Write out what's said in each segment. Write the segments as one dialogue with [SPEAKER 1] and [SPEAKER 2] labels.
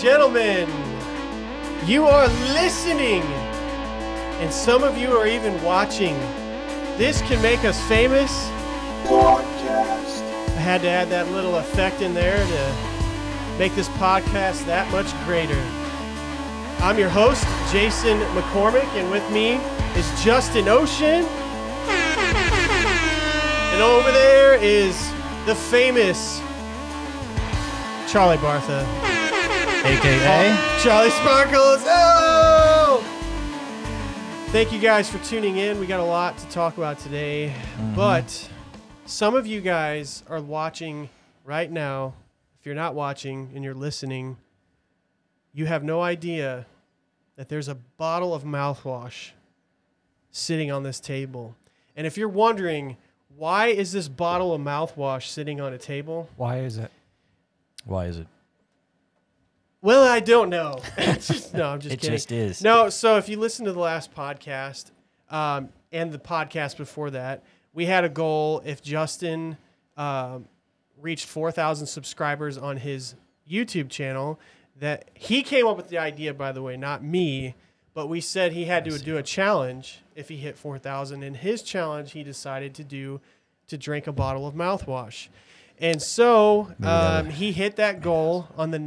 [SPEAKER 1] gentlemen, you are listening, and some of you are even watching. This can make us famous.
[SPEAKER 2] Podcast.
[SPEAKER 1] I had to add that little effect in there to make this podcast that much greater. I'm your host, Jason McCormick, and with me is Justin Ocean. And over there is the famous Charlie Bartha.
[SPEAKER 3] AKA
[SPEAKER 1] Charlie Sparkles. Oh! Thank you guys for tuning in. We got a lot to talk about today, but some of you guys are watching right now. If you're not watching and you're listening, you have no idea that there's a bottle of mouthwash sitting on this table. And if you're wondering, why is this bottle of mouthwash sitting on a table?
[SPEAKER 3] Why is it?
[SPEAKER 4] Why is it?
[SPEAKER 1] Well, I don't know. I'm just
[SPEAKER 4] It
[SPEAKER 1] kidding.
[SPEAKER 4] just is.
[SPEAKER 1] No, so if you listen to the last podcast and the podcast before that, we had a goal. If Justin reached 4,000 subscribers on his YouTube channel, that he came up with the idea, by the way, not me, but we said he had to do a challenge if he hit 4,000. And his challenge, he decided to drink a bottle of mouthwash. And so he hit that goal on the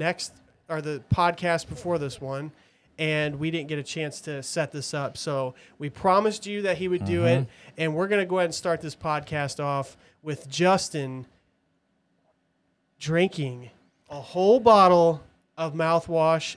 [SPEAKER 1] podcast before this one, and we didn't get a chance to set this up. So we promised you that he would do it, and we're going to go ahead and start this podcast off with Justin drinking a whole bottle of mouthwash,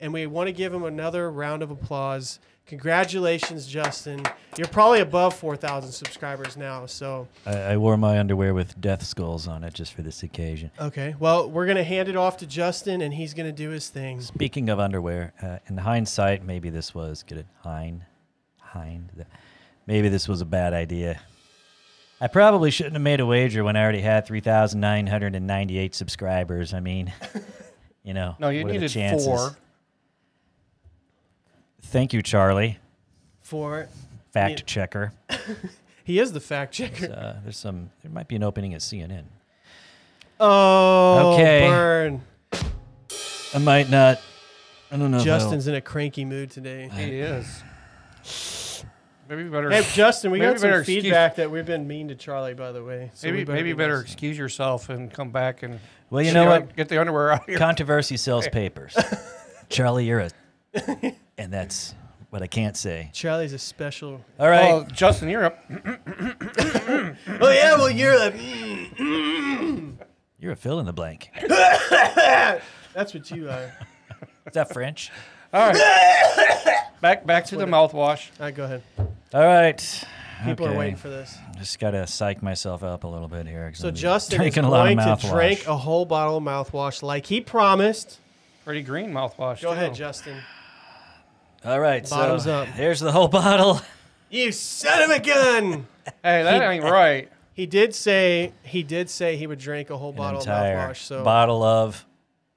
[SPEAKER 1] and we want to give him another round of applause. Congratulations, Justin. You're probably above 4,000 subscribers now. So
[SPEAKER 4] I wore my underwear with death skulls on it just for this occasion.
[SPEAKER 1] okay, well, we're going to hand it off to Justin, and he's going to do his thing.
[SPEAKER 4] Speaking of underwear, in hindsight, maybe this was maybe this was a bad idea. I probably shouldn't have made a wager when I already had 3,998 subscribers. I mean, you know,
[SPEAKER 3] No, you
[SPEAKER 4] what are the
[SPEAKER 3] needed
[SPEAKER 4] chances?
[SPEAKER 3] 4.
[SPEAKER 4] Thank you, Charlie,
[SPEAKER 1] For
[SPEAKER 4] fact checker.
[SPEAKER 1] he is the fact checker.
[SPEAKER 4] There might be an opening at CNN.
[SPEAKER 1] Oh,
[SPEAKER 4] Okay.
[SPEAKER 1] burn.
[SPEAKER 4] I might not. I don't know.
[SPEAKER 1] Justin's in a cranky mood today.
[SPEAKER 3] He is. Maybe you better.
[SPEAKER 1] Hey, Justin, we
[SPEAKER 3] maybe
[SPEAKER 1] got some
[SPEAKER 3] better
[SPEAKER 1] feedback that we've been mean to Charlie, by the way. So
[SPEAKER 3] maybe
[SPEAKER 1] be
[SPEAKER 3] you better
[SPEAKER 1] nice.
[SPEAKER 3] excuse yourself and come back and.
[SPEAKER 4] Well, you know what?
[SPEAKER 3] Get the underwear out of here.
[SPEAKER 4] Controversy sells papers. Charlie, you're a... And that's what I can't say.
[SPEAKER 1] Charlie's a special.
[SPEAKER 4] All right.
[SPEAKER 3] Well, Justin, you're up.
[SPEAKER 1] Oh, yeah, well, you're a.
[SPEAKER 4] You're a fill in the blank.
[SPEAKER 1] That's what you are.
[SPEAKER 4] Is that French?
[SPEAKER 3] All right. Back to the mouthwash.
[SPEAKER 1] All right, go ahead.
[SPEAKER 4] All right.
[SPEAKER 1] People
[SPEAKER 4] Okay.
[SPEAKER 1] are waiting for this.
[SPEAKER 4] Just got to psych myself up a little bit here. 'cause
[SPEAKER 1] So
[SPEAKER 4] I'm
[SPEAKER 1] Justin is
[SPEAKER 4] drinking a lot of
[SPEAKER 1] going to
[SPEAKER 4] mouthwash.
[SPEAKER 1] drink a whole bottle of mouthwash like he promised.
[SPEAKER 3] Pretty green mouthwash.
[SPEAKER 1] Go
[SPEAKER 3] too.
[SPEAKER 1] ahead, Justin.
[SPEAKER 4] All right.
[SPEAKER 1] Bottoms
[SPEAKER 4] so
[SPEAKER 1] up.
[SPEAKER 4] Here's the whole bottle.
[SPEAKER 1] You son of a gun!
[SPEAKER 3] Hey, that ain't right.
[SPEAKER 1] He did say he would drink a whole bottle of
[SPEAKER 4] Entire
[SPEAKER 1] mouthwash. So
[SPEAKER 4] bottle of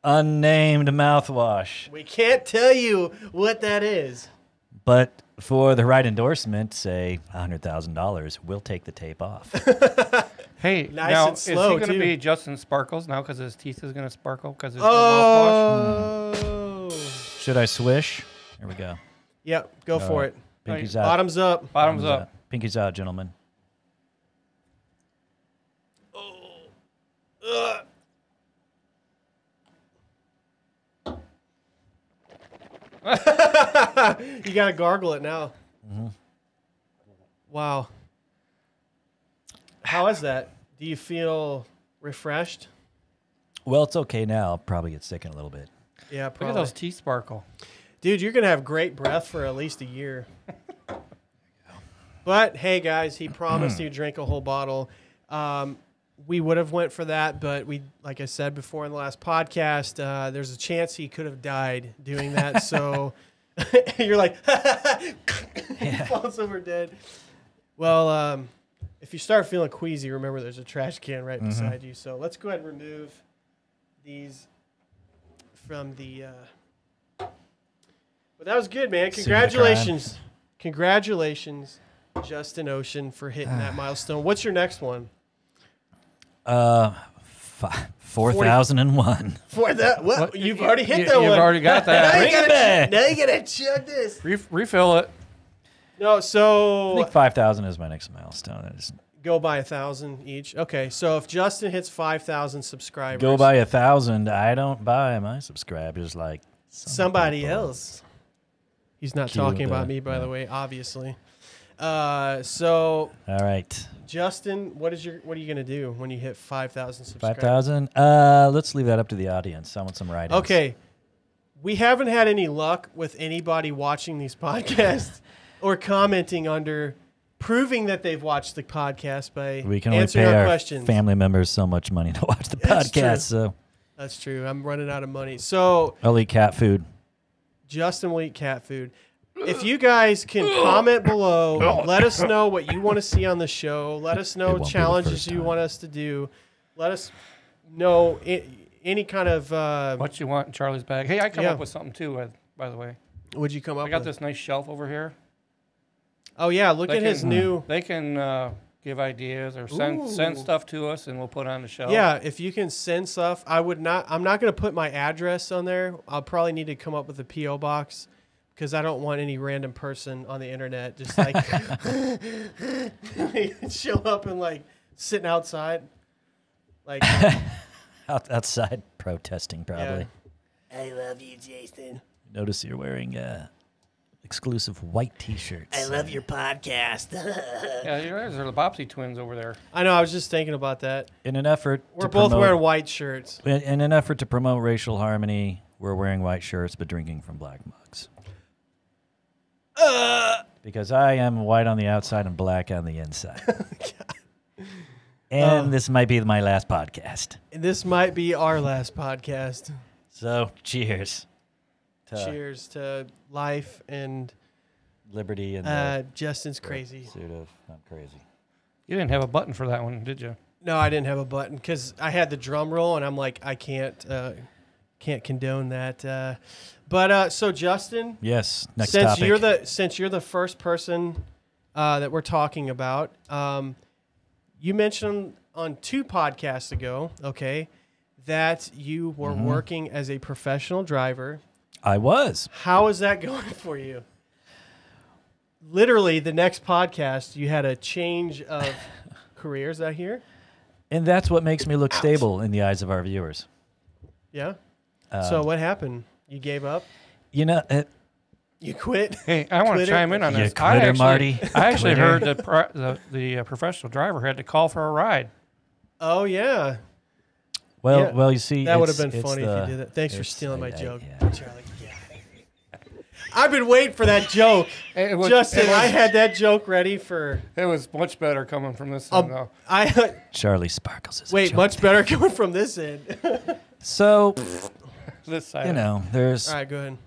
[SPEAKER 4] unnamed mouthwash.
[SPEAKER 1] we can't tell you what that is.
[SPEAKER 4] But for the right endorsement, say $100,000, we'll take the tape off.
[SPEAKER 3] Hey,
[SPEAKER 1] Nice
[SPEAKER 3] now
[SPEAKER 1] and
[SPEAKER 3] is
[SPEAKER 1] slow,
[SPEAKER 3] he going
[SPEAKER 1] too.
[SPEAKER 3] to be Justin Sparkles now because his teeth is going to sparkle because there's no mouthwash?
[SPEAKER 1] Oh.
[SPEAKER 4] Should I swish? Here we go.
[SPEAKER 1] Yep, go for it.
[SPEAKER 4] Pinkies out.
[SPEAKER 1] Bottoms up.
[SPEAKER 3] Bottoms up.
[SPEAKER 4] Pinkies out, gentlemen.
[SPEAKER 1] You gotta gargle it now. Wow. How is that? Do you feel refreshed?
[SPEAKER 4] Well, it's okay now. I'll probably get sick in a little bit.
[SPEAKER 1] Yeah,
[SPEAKER 3] Look
[SPEAKER 1] probably.
[SPEAKER 3] at those teeth sparkle.
[SPEAKER 1] Dude, you're gonna have great breath for at least a year. But hey, guys, he promised he'd drink a whole bottle. We would have went for that, but we, like I said before in the last podcast, there's a chance he could have died doing that. So you're like, he falls over dead. Well, if you start feeling queasy, remember there's a trash can right beside you. So let's go ahead and remove these from the. But that was good, man. Congratulations. Congratulations, Justin Ocean, for hitting that milestone. What's your next one?
[SPEAKER 4] 4,001.
[SPEAKER 1] For that, what? You've already hit that
[SPEAKER 3] You've
[SPEAKER 1] one.
[SPEAKER 3] already got that.
[SPEAKER 1] now, you
[SPEAKER 4] Bring it
[SPEAKER 1] gotta,
[SPEAKER 4] back.
[SPEAKER 1] now you gotta chug this.
[SPEAKER 3] Refill it.
[SPEAKER 1] No,
[SPEAKER 4] I
[SPEAKER 1] so
[SPEAKER 4] think 5,000 is my next milestone. I just
[SPEAKER 1] go by 1,000 each. Okay, so if Justin hits 5,000 subscribers,
[SPEAKER 4] go by 1,000. I don't buy my subscribers like
[SPEAKER 1] somebody
[SPEAKER 4] people.
[SPEAKER 1] else. He's not
[SPEAKER 4] Cue
[SPEAKER 1] talking about
[SPEAKER 4] the-
[SPEAKER 1] me, by
[SPEAKER 4] yeah.
[SPEAKER 1] the way, obviously. So
[SPEAKER 4] All right.
[SPEAKER 1] Justin, what are you gonna do when you hit 5,000 subscribers?
[SPEAKER 4] 5,000. Let's leave that up to the audience. I want some write-ins.
[SPEAKER 1] Okay, we haven't had any luck with anybody watching these podcasts or commenting under, proving that they've watched the podcast by
[SPEAKER 4] We can only
[SPEAKER 1] answering
[SPEAKER 4] pay
[SPEAKER 1] our
[SPEAKER 4] our
[SPEAKER 1] questions.
[SPEAKER 4] family members so much money to watch the
[SPEAKER 1] That's true.
[SPEAKER 4] podcast, so
[SPEAKER 1] That's true. I'm running out of money. So
[SPEAKER 4] I'll eat cat food.
[SPEAKER 1] Justin will eat cat food. If you guys can comment below, let us know what you want to see on the show. Let us
[SPEAKER 4] It
[SPEAKER 1] know
[SPEAKER 4] won't be the
[SPEAKER 1] challenges
[SPEAKER 4] first
[SPEAKER 1] you
[SPEAKER 4] time.
[SPEAKER 1] want us to do. Let us know any kind of.
[SPEAKER 3] What you want in Charlie's bag? Hey, I come
[SPEAKER 1] Yeah.
[SPEAKER 3] up with something too. By the way,
[SPEAKER 1] Would you come up
[SPEAKER 3] I got
[SPEAKER 1] with?
[SPEAKER 3] this nice shelf over here.
[SPEAKER 1] Oh yeah, look
[SPEAKER 3] They
[SPEAKER 1] at his
[SPEAKER 3] can-
[SPEAKER 1] new.
[SPEAKER 3] They can give ideas or send
[SPEAKER 1] Ooh.
[SPEAKER 3] stuff to us, and we'll put it on the shelf.
[SPEAKER 1] Yeah, if you can send stuff, I'm not going to put my address on there. I'll probably need to come up with a PO box because I don't want any random person on the internet just like show up and like sitting outside, like.
[SPEAKER 4] Outside protesting, probably.
[SPEAKER 1] I love you, Jason.
[SPEAKER 4] Notice you're wearing exclusive white T-shirts.
[SPEAKER 1] I love your podcast.
[SPEAKER 3] Yeah, there's the Bopsy twins over there.
[SPEAKER 1] I know. I was just thinking about that.
[SPEAKER 4] In an effort,
[SPEAKER 1] We're
[SPEAKER 4] to
[SPEAKER 1] both
[SPEAKER 4] promote,
[SPEAKER 1] wearing white shirts.
[SPEAKER 4] in an effort to promote racial harmony, we're wearing white shirts but drinking from black mugs. Because I am white on the outside and black on the inside. And this might be my last podcast.
[SPEAKER 1] This might be our last podcast.
[SPEAKER 4] So, cheers. To
[SPEAKER 1] Cheers to life and
[SPEAKER 4] liberty and
[SPEAKER 1] Justin's crazy.
[SPEAKER 4] pursuit of not crazy.
[SPEAKER 3] You didn't have a button for that one, did you?
[SPEAKER 1] No, I didn't have a button because I had the drum roll, and I'm like, I can't condone that. But so Justin,
[SPEAKER 4] Yes. Next
[SPEAKER 1] since
[SPEAKER 4] topic.
[SPEAKER 1] you're the first person that we're talking about, you mentioned on 2 podcasts ago, okay, that you were working as a professional driver.
[SPEAKER 4] I was.
[SPEAKER 1] How is that going for you? Literally, the next podcast, you had a change of careers, I hear.
[SPEAKER 4] And that's what makes me look stable in the eyes of our viewers.
[SPEAKER 1] Yeah. So what happened? You gave up?
[SPEAKER 4] You know,
[SPEAKER 1] You quit?
[SPEAKER 3] Hey, I want to
[SPEAKER 1] Quitter?
[SPEAKER 3] chime in on
[SPEAKER 4] You
[SPEAKER 3] this.
[SPEAKER 4] quitter, Marty.
[SPEAKER 3] I actually
[SPEAKER 4] Quitter.
[SPEAKER 3] heard the professional driver had to call for a ride.
[SPEAKER 1] Oh, yeah.
[SPEAKER 4] well,
[SPEAKER 1] Yeah.
[SPEAKER 4] well, you see,
[SPEAKER 1] That would have
[SPEAKER 4] it's-
[SPEAKER 1] been
[SPEAKER 4] it's
[SPEAKER 1] funny if
[SPEAKER 4] the-
[SPEAKER 1] you did that. Thanks for
[SPEAKER 4] it's-
[SPEAKER 1] stealing my
[SPEAKER 4] I-
[SPEAKER 1] joke,
[SPEAKER 4] yeah.
[SPEAKER 1] Charlie. Yeah. I've been waiting for that joke.
[SPEAKER 3] It was,
[SPEAKER 1] Justin,
[SPEAKER 3] it was,
[SPEAKER 1] I had that joke ready for...
[SPEAKER 3] it was much better coming from this end, though.
[SPEAKER 4] Charlie Sparkles is a
[SPEAKER 1] Wait,
[SPEAKER 4] joke.
[SPEAKER 1] much better coming from this end.
[SPEAKER 4] So,
[SPEAKER 3] This side.
[SPEAKER 4] you know, there's
[SPEAKER 1] All right, go ahead.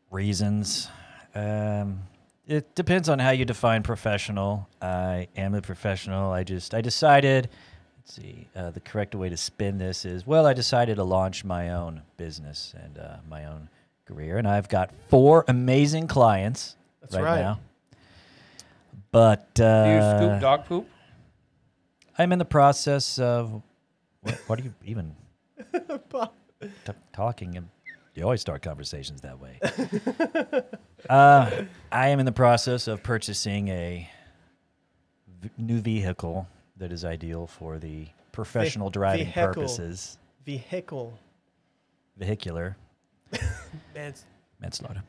[SPEAKER 4] reasons. It depends on how you define professional. I am a professional. I decided, let's see, the correct way to spin this is, well, I decided to launch my own business and my own career. And I've got 4 amazing clients
[SPEAKER 1] That's
[SPEAKER 4] right
[SPEAKER 1] right.
[SPEAKER 4] now. But
[SPEAKER 3] Do you scoop dog poop?
[SPEAKER 4] I'm in the process of, what are you even talking? You always start conversations that way. I am in the process of purchasing a new vehicle that is ideal for the professional driving
[SPEAKER 1] vehicle.
[SPEAKER 4] purposes. Vehicular manslaughter.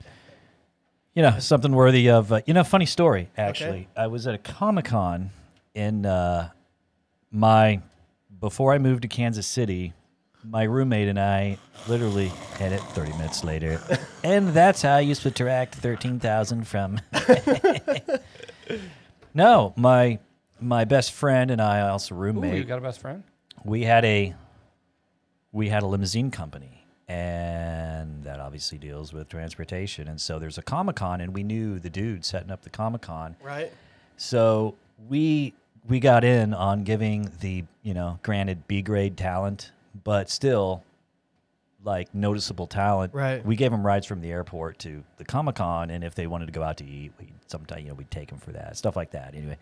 [SPEAKER 4] You know, something worthy of, funny story, actually.
[SPEAKER 1] Okay.
[SPEAKER 4] I was at a Comic-Con in before I moved to Kansas City. My roommate and I literally had it 30 minutes later. And that's how you subtract 13,000 from. No, my best friend and I, also
[SPEAKER 3] Ooh,
[SPEAKER 4] roommate,
[SPEAKER 3] you got a best friend?
[SPEAKER 4] we had a limousine company, and that obviously deals with transportation. And so there's a Comic-Con, and we knew the dude setting up the Comic-Con.
[SPEAKER 1] Right?
[SPEAKER 4] So we got in on giving the, granted B-grade talent, but still like noticeable talent.
[SPEAKER 1] Right.
[SPEAKER 4] We gave them rides from the airport to the Comic-Con, and if they wanted to go out to eat, we'd take them for that, stuff like that. Anyway,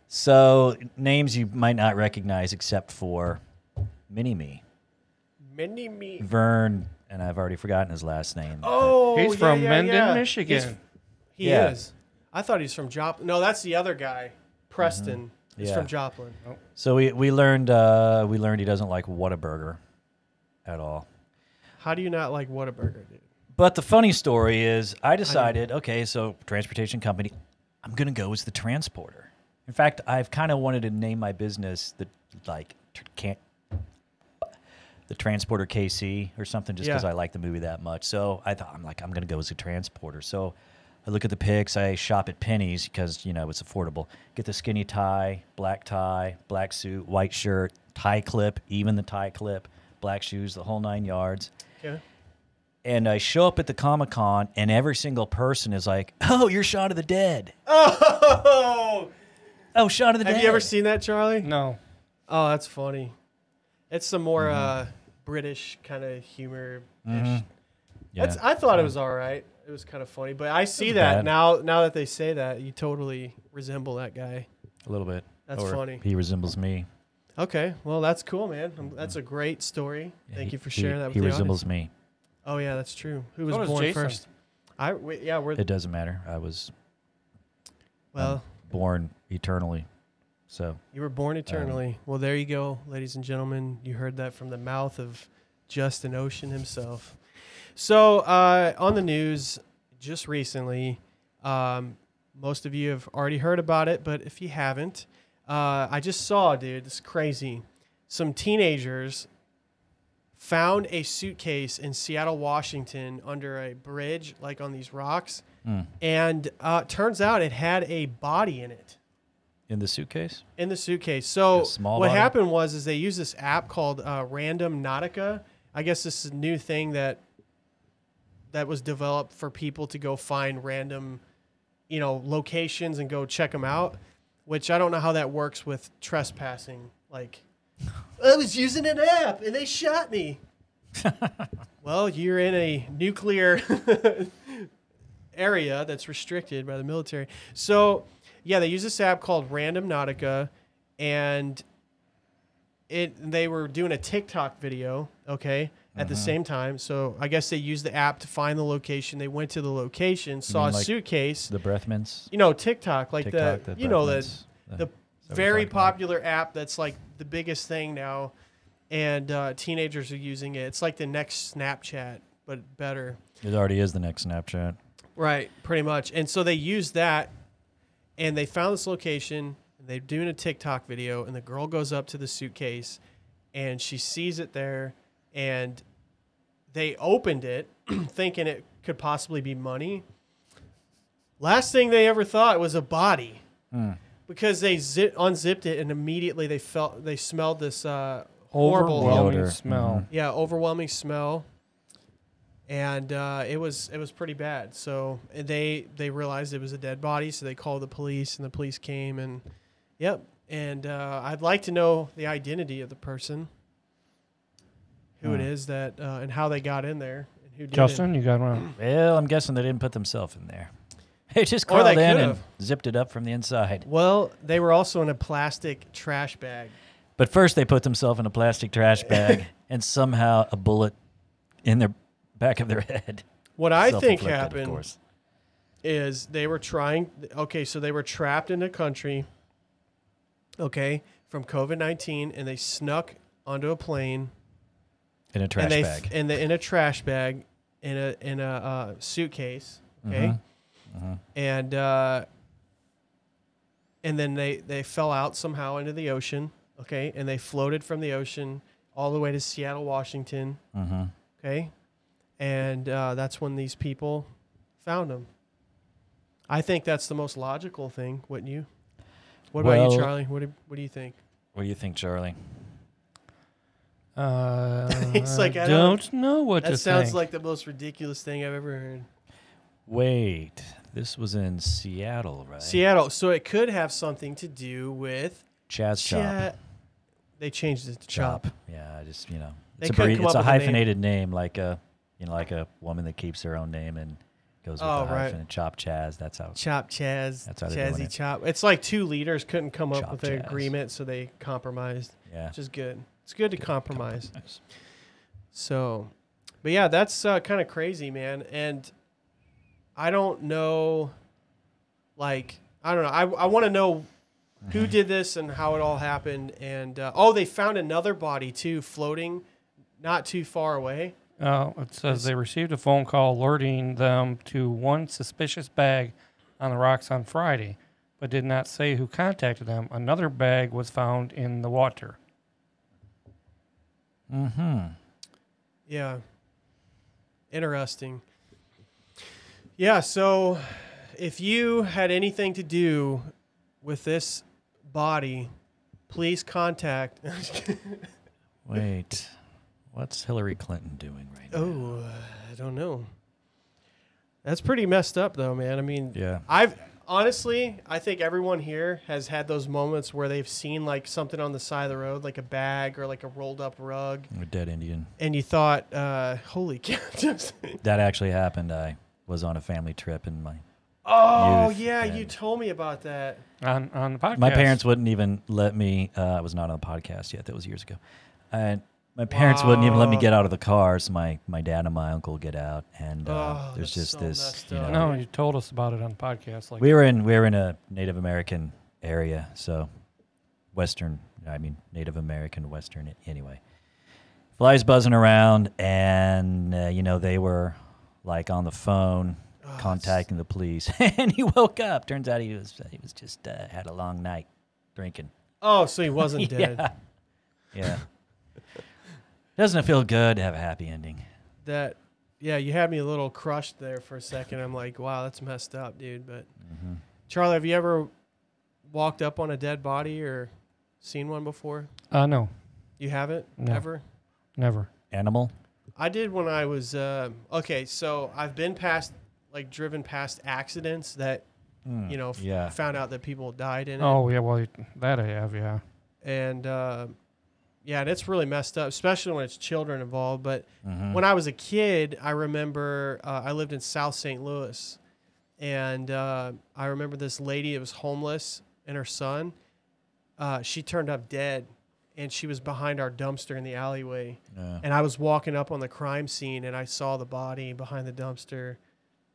[SPEAKER 4] so names you might not recognize except for Mini-Me.
[SPEAKER 1] Mini-Me.
[SPEAKER 4] Vern, and I've already forgotten his last name.
[SPEAKER 1] Oh,
[SPEAKER 3] He's from Menden,
[SPEAKER 1] yeah.
[SPEAKER 3] Michigan.
[SPEAKER 1] He
[SPEAKER 4] Yeah.
[SPEAKER 1] is. I thought he's from Joplin. No, that's the other guy. Preston. He's
[SPEAKER 4] Yeah.
[SPEAKER 1] from Joplin.
[SPEAKER 4] So we learned he doesn't like Whataburger at all.
[SPEAKER 1] How do you not like Whataburger, dude?
[SPEAKER 4] But the funny story is, I decided, okay, so transportation company, I'm gonna go as the transporter. In fact, I've kind of wanted to name my business the Transporter KC or something, just because
[SPEAKER 1] Yeah.
[SPEAKER 4] I like the movie that much. So I thought, I'm gonna go as a transporter. So I look at the pics. I shop at Penny's because it's affordable. Get the skinny tie, black suit, white shirt, tie clip, even the tie clip, black shoes, the whole 9 yards.
[SPEAKER 1] Okay.
[SPEAKER 4] And I show up at the Comic-Con, and every single person is like, "Oh, you're Shaun of the Dead."
[SPEAKER 1] Oh!
[SPEAKER 4] Oh, Shaun of the Dead.
[SPEAKER 1] Have you ever seen that, Charlie?
[SPEAKER 3] No.
[SPEAKER 1] Oh, that's funny. It's some more British kind of humor.
[SPEAKER 4] Yeah.
[SPEAKER 1] I thought it was all right. It was kind of funny, but I see
[SPEAKER 4] Wasn't
[SPEAKER 1] that
[SPEAKER 4] bad.
[SPEAKER 1] now that they say that, you totally resemble that guy.
[SPEAKER 4] A little bit.
[SPEAKER 1] That's
[SPEAKER 4] Or
[SPEAKER 1] funny.
[SPEAKER 4] He resembles me.
[SPEAKER 1] Okay, well that's cool, man. That's a great story.
[SPEAKER 4] Yeah,
[SPEAKER 1] Thank you for sharing that with
[SPEAKER 4] He
[SPEAKER 1] the
[SPEAKER 4] resembles
[SPEAKER 1] audience.
[SPEAKER 4] me.
[SPEAKER 1] Oh yeah, that's true. Who was
[SPEAKER 3] So does
[SPEAKER 1] born
[SPEAKER 3] Jason.
[SPEAKER 1] first? We're
[SPEAKER 4] It doesn't matter. I was
[SPEAKER 1] well.
[SPEAKER 4] born eternally. So
[SPEAKER 1] You were born eternally. Well, there you go, ladies and gentlemen. You heard that from the mouth of Justin Ocean himself. So, on the news just recently, most of you have already heard about it, but if you haven't, I just saw, dude, this is crazy. Some teenagers found a suitcase in Seattle, Washington under a bridge, like on these rocks, and turns out it had a body in it.
[SPEAKER 4] in the suitcase?
[SPEAKER 1] In the suitcase. So
[SPEAKER 4] A small
[SPEAKER 1] what
[SPEAKER 4] body?
[SPEAKER 1] happened was they used this app called Random Nautica. I guess this is a new thing that was developed for people to go find random, locations and go check them out. Which I don't know how that works with trespassing. Like, I was using an app and they shot me. Well, you're in a nuclear area that's restricted by the military. So, yeah, they use this app called Random Nautica, and they were doing a TikTok video, okay, at the same time. So I guess they used the app to find the location. They went to the location, saw a
[SPEAKER 4] mean like
[SPEAKER 1] suitcase.
[SPEAKER 4] The breath mints?
[SPEAKER 1] TikTok, like
[SPEAKER 4] TikTok,
[SPEAKER 1] the
[SPEAKER 4] breath mints.
[SPEAKER 1] the
[SPEAKER 4] Is that what
[SPEAKER 1] very
[SPEAKER 4] you're talking about?
[SPEAKER 1] popular app that's like the biggest thing now, and teenagers are using it. It's like the next Snapchat, but better.
[SPEAKER 4] It already is the next Snapchat.
[SPEAKER 1] Right, pretty much. And so they used that, and they found this location, and they're doing a TikTok video, and the girl goes up to the suitcase, and she sees it there, and they opened it, thinking it could possibly be money. Last thing they ever thought was a body, because they unzipped it, and immediately they smelled this horrible,
[SPEAKER 3] Overwhelming
[SPEAKER 4] odor.
[SPEAKER 3] smell.
[SPEAKER 1] yeah, overwhelming smell. And it was pretty bad. So they realized it was a dead body. So they called the police, and the police came. And yep. And I'd like to know the identity of the person, who it is that, and how they got in there, and who did
[SPEAKER 3] Justin,
[SPEAKER 1] it.
[SPEAKER 3] you got one.
[SPEAKER 4] Well, I'm guessing they didn't put themselves in there. They just
[SPEAKER 1] Or
[SPEAKER 4] crawled
[SPEAKER 1] they
[SPEAKER 4] in and
[SPEAKER 1] could've.
[SPEAKER 4] zipped it up from the inside.
[SPEAKER 1] Well, they were also in a plastic trash bag.
[SPEAKER 4] But first, they put themselves in a plastic trash bag, and somehow a bullet in their back of their head.
[SPEAKER 1] What I think
[SPEAKER 4] Self-inflicted, of
[SPEAKER 1] happened
[SPEAKER 4] course.
[SPEAKER 1] is they were so they were trapped in a country, okay, from COVID-19, and they snuck onto a plane.
[SPEAKER 4] In a trash bag.
[SPEAKER 1] In a trash bag, in a suitcase, okay, and then they fell out somehow into the ocean, okay, and they floated from the ocean all the way to Seattle, Washington, okay, and that's when these people found them. I think that's the most logical thing, wouldn't you? What about you,
[SPEAKER 4] Well-
[SPEAKER 1] Charlie? What do you think?
[SPEAKER 4] What do you think, Charlie?
[SPEAKER 1] He's like, I
[SPEAKER 3] don't know what to
[SPEAKER 1] That sounds
[SPEAKER 3] think.
[SPEAKER 1] like the most ridiculous thing I've ever heard.
[SPEAKER 4] Wait, this was in Seattle, right?
[SPEAKER 1] Seattle. So it could have something to do with
[SPEAKER 4] Chaz Chop.
[SPEAKER 1] They changed it to Chop.
[SPEAKER 4] Yeah,
[SPEAKER 1] They
[SPEAKER 4] it's
[SPEAKER 1] couldn't come
[SPEAKER 4] it's
[SPEAKER 1] up
[SPEAKER 4] a
[SPEAKER 1] with a name.
[SPEAKER 4] hyphenated name, like a woman that keeps her own name and goes with
[SPEAKER 1] Oh,
[SPEAKER 4] a
[SPEAKER 1] right.
[SPEAKER 4] hyphen. Chop Chaz. That's how.
[SPEAKER 1] Chop Chaz.
[SPEAKER 4] That's how they're doing
[SPEAKER 1] Chazzy
[SPEAKER 4] it.
[SPEAKER 1] Chop. It's like two leaders couldn't come up
[SPEAKER 4] Chop
[SPEAKER 1] with an
[SPEAKER 4] Chaz.
[SPEAKER 1] agreement, so they compromised,
[SPEAKER 4] Yeah.
[SPEAKER 1] which is good. It's good to compromise. So, but yeah, that's kind of crazy, man. And I don't know, like, I don't know. I want to know who did this and how it all happened. And, they found another body, too, floating not too far away.
[SPEAKER 3] It says they received a phone call alerting them to one suspicious bag on the rocks on Friday, but did not say who contacted them. Another bag was found in the water.
[SPEAKER 4] Mm-hmm.
[SPEAKER 1] Yeah. Interesting. Yeah, so if you had anything to do with this body, please contact.
[SPEAKER 4] Wait. What's Hillary Clinton doing right now?
[SPEAKER 1] Oh, I don't know. That's pretty messed up, though, man. I mean,
[SPEAKER 4] Yeah.
[SPEAKER 1] I think everyone here has had those moments where they've seen like something on the side of the road, like a bag or like a rolled up rug,
[SPEAKER 4] A dead Indian.
[SPEAKER 1] and you thought, holy cow.
[SPEAKER 4] That actually happened. I was on a family trip in my
[SPEAKER 1] Oh,
[SPEAKER 4] youth,
[SPEAKER 1] yeah,
[SPEAKER 4] and
[SPEAKER 1] you told me about that.
[SPEAKER 3] On the podcast.
[SPEAKER 4] my parents wouldn't even let me. I was not on the podcast yet. That was years ago. And my parents wouldn't even let me get out of the car. So my dad and my uncle get out, and there's
[SPEAKER 1] that's
[SPEAKER 4] just
[SPEAKER 1] so
[SPEAKER 4] this.
[SPEAKER 1] messed
[SPEAKER 4] You
[SPEAKER 1] up.
[SPEAKER 4] know,
[SPEAKER 3] No, you told us about it on the podcast. Like
[SPEAKER 4] we were in a Native American area, so Native American Western. Anyway, flies buzzing around, and they were like on the phone contacting the police, and he woke up. Turns out he was just had a long night drinking.
[SPEAKER 1] Oh, so he wasn't dead.
[SPEAKER 4] Yeah. Doesn't it feel good to have a happy ending?
[SPEAKER 1] Yeah, you had me a little crushed there for a second. I'm like, wow, that's messed up, dude. But Charlie, have you ever walked up on a dead body or seen one before?
[SPEAKER 3] no,
[SPEAKER 1] You haven't?
[SPEAKER 3] No.
[SPEAKER 1] Ever?
[SPEAKER 3] never.
[SPEAKER 4] Animal?
[SPEAKER 1] I did when I was okay. So I've been driven past accidents that
[SPEAKER 4] Yeah.
[SPEAKER 1] found out that people died in it.
[SPEAKER 3] Oh, yeah, well, that I have, yeah.
[SPEAKER 1] And and it's really messed up, especially when it's children involved. But when I was a kid, I remember I lived in South St. Louis, and I remember this lady that was homeless and her son. She turned up dead, and she was behind our dumpster in the alleyway.
[SPEAKER 4] Yeah.
[SPEAKER 1] And I was walking up on the crime scene, and I saw the body behind the dumpster,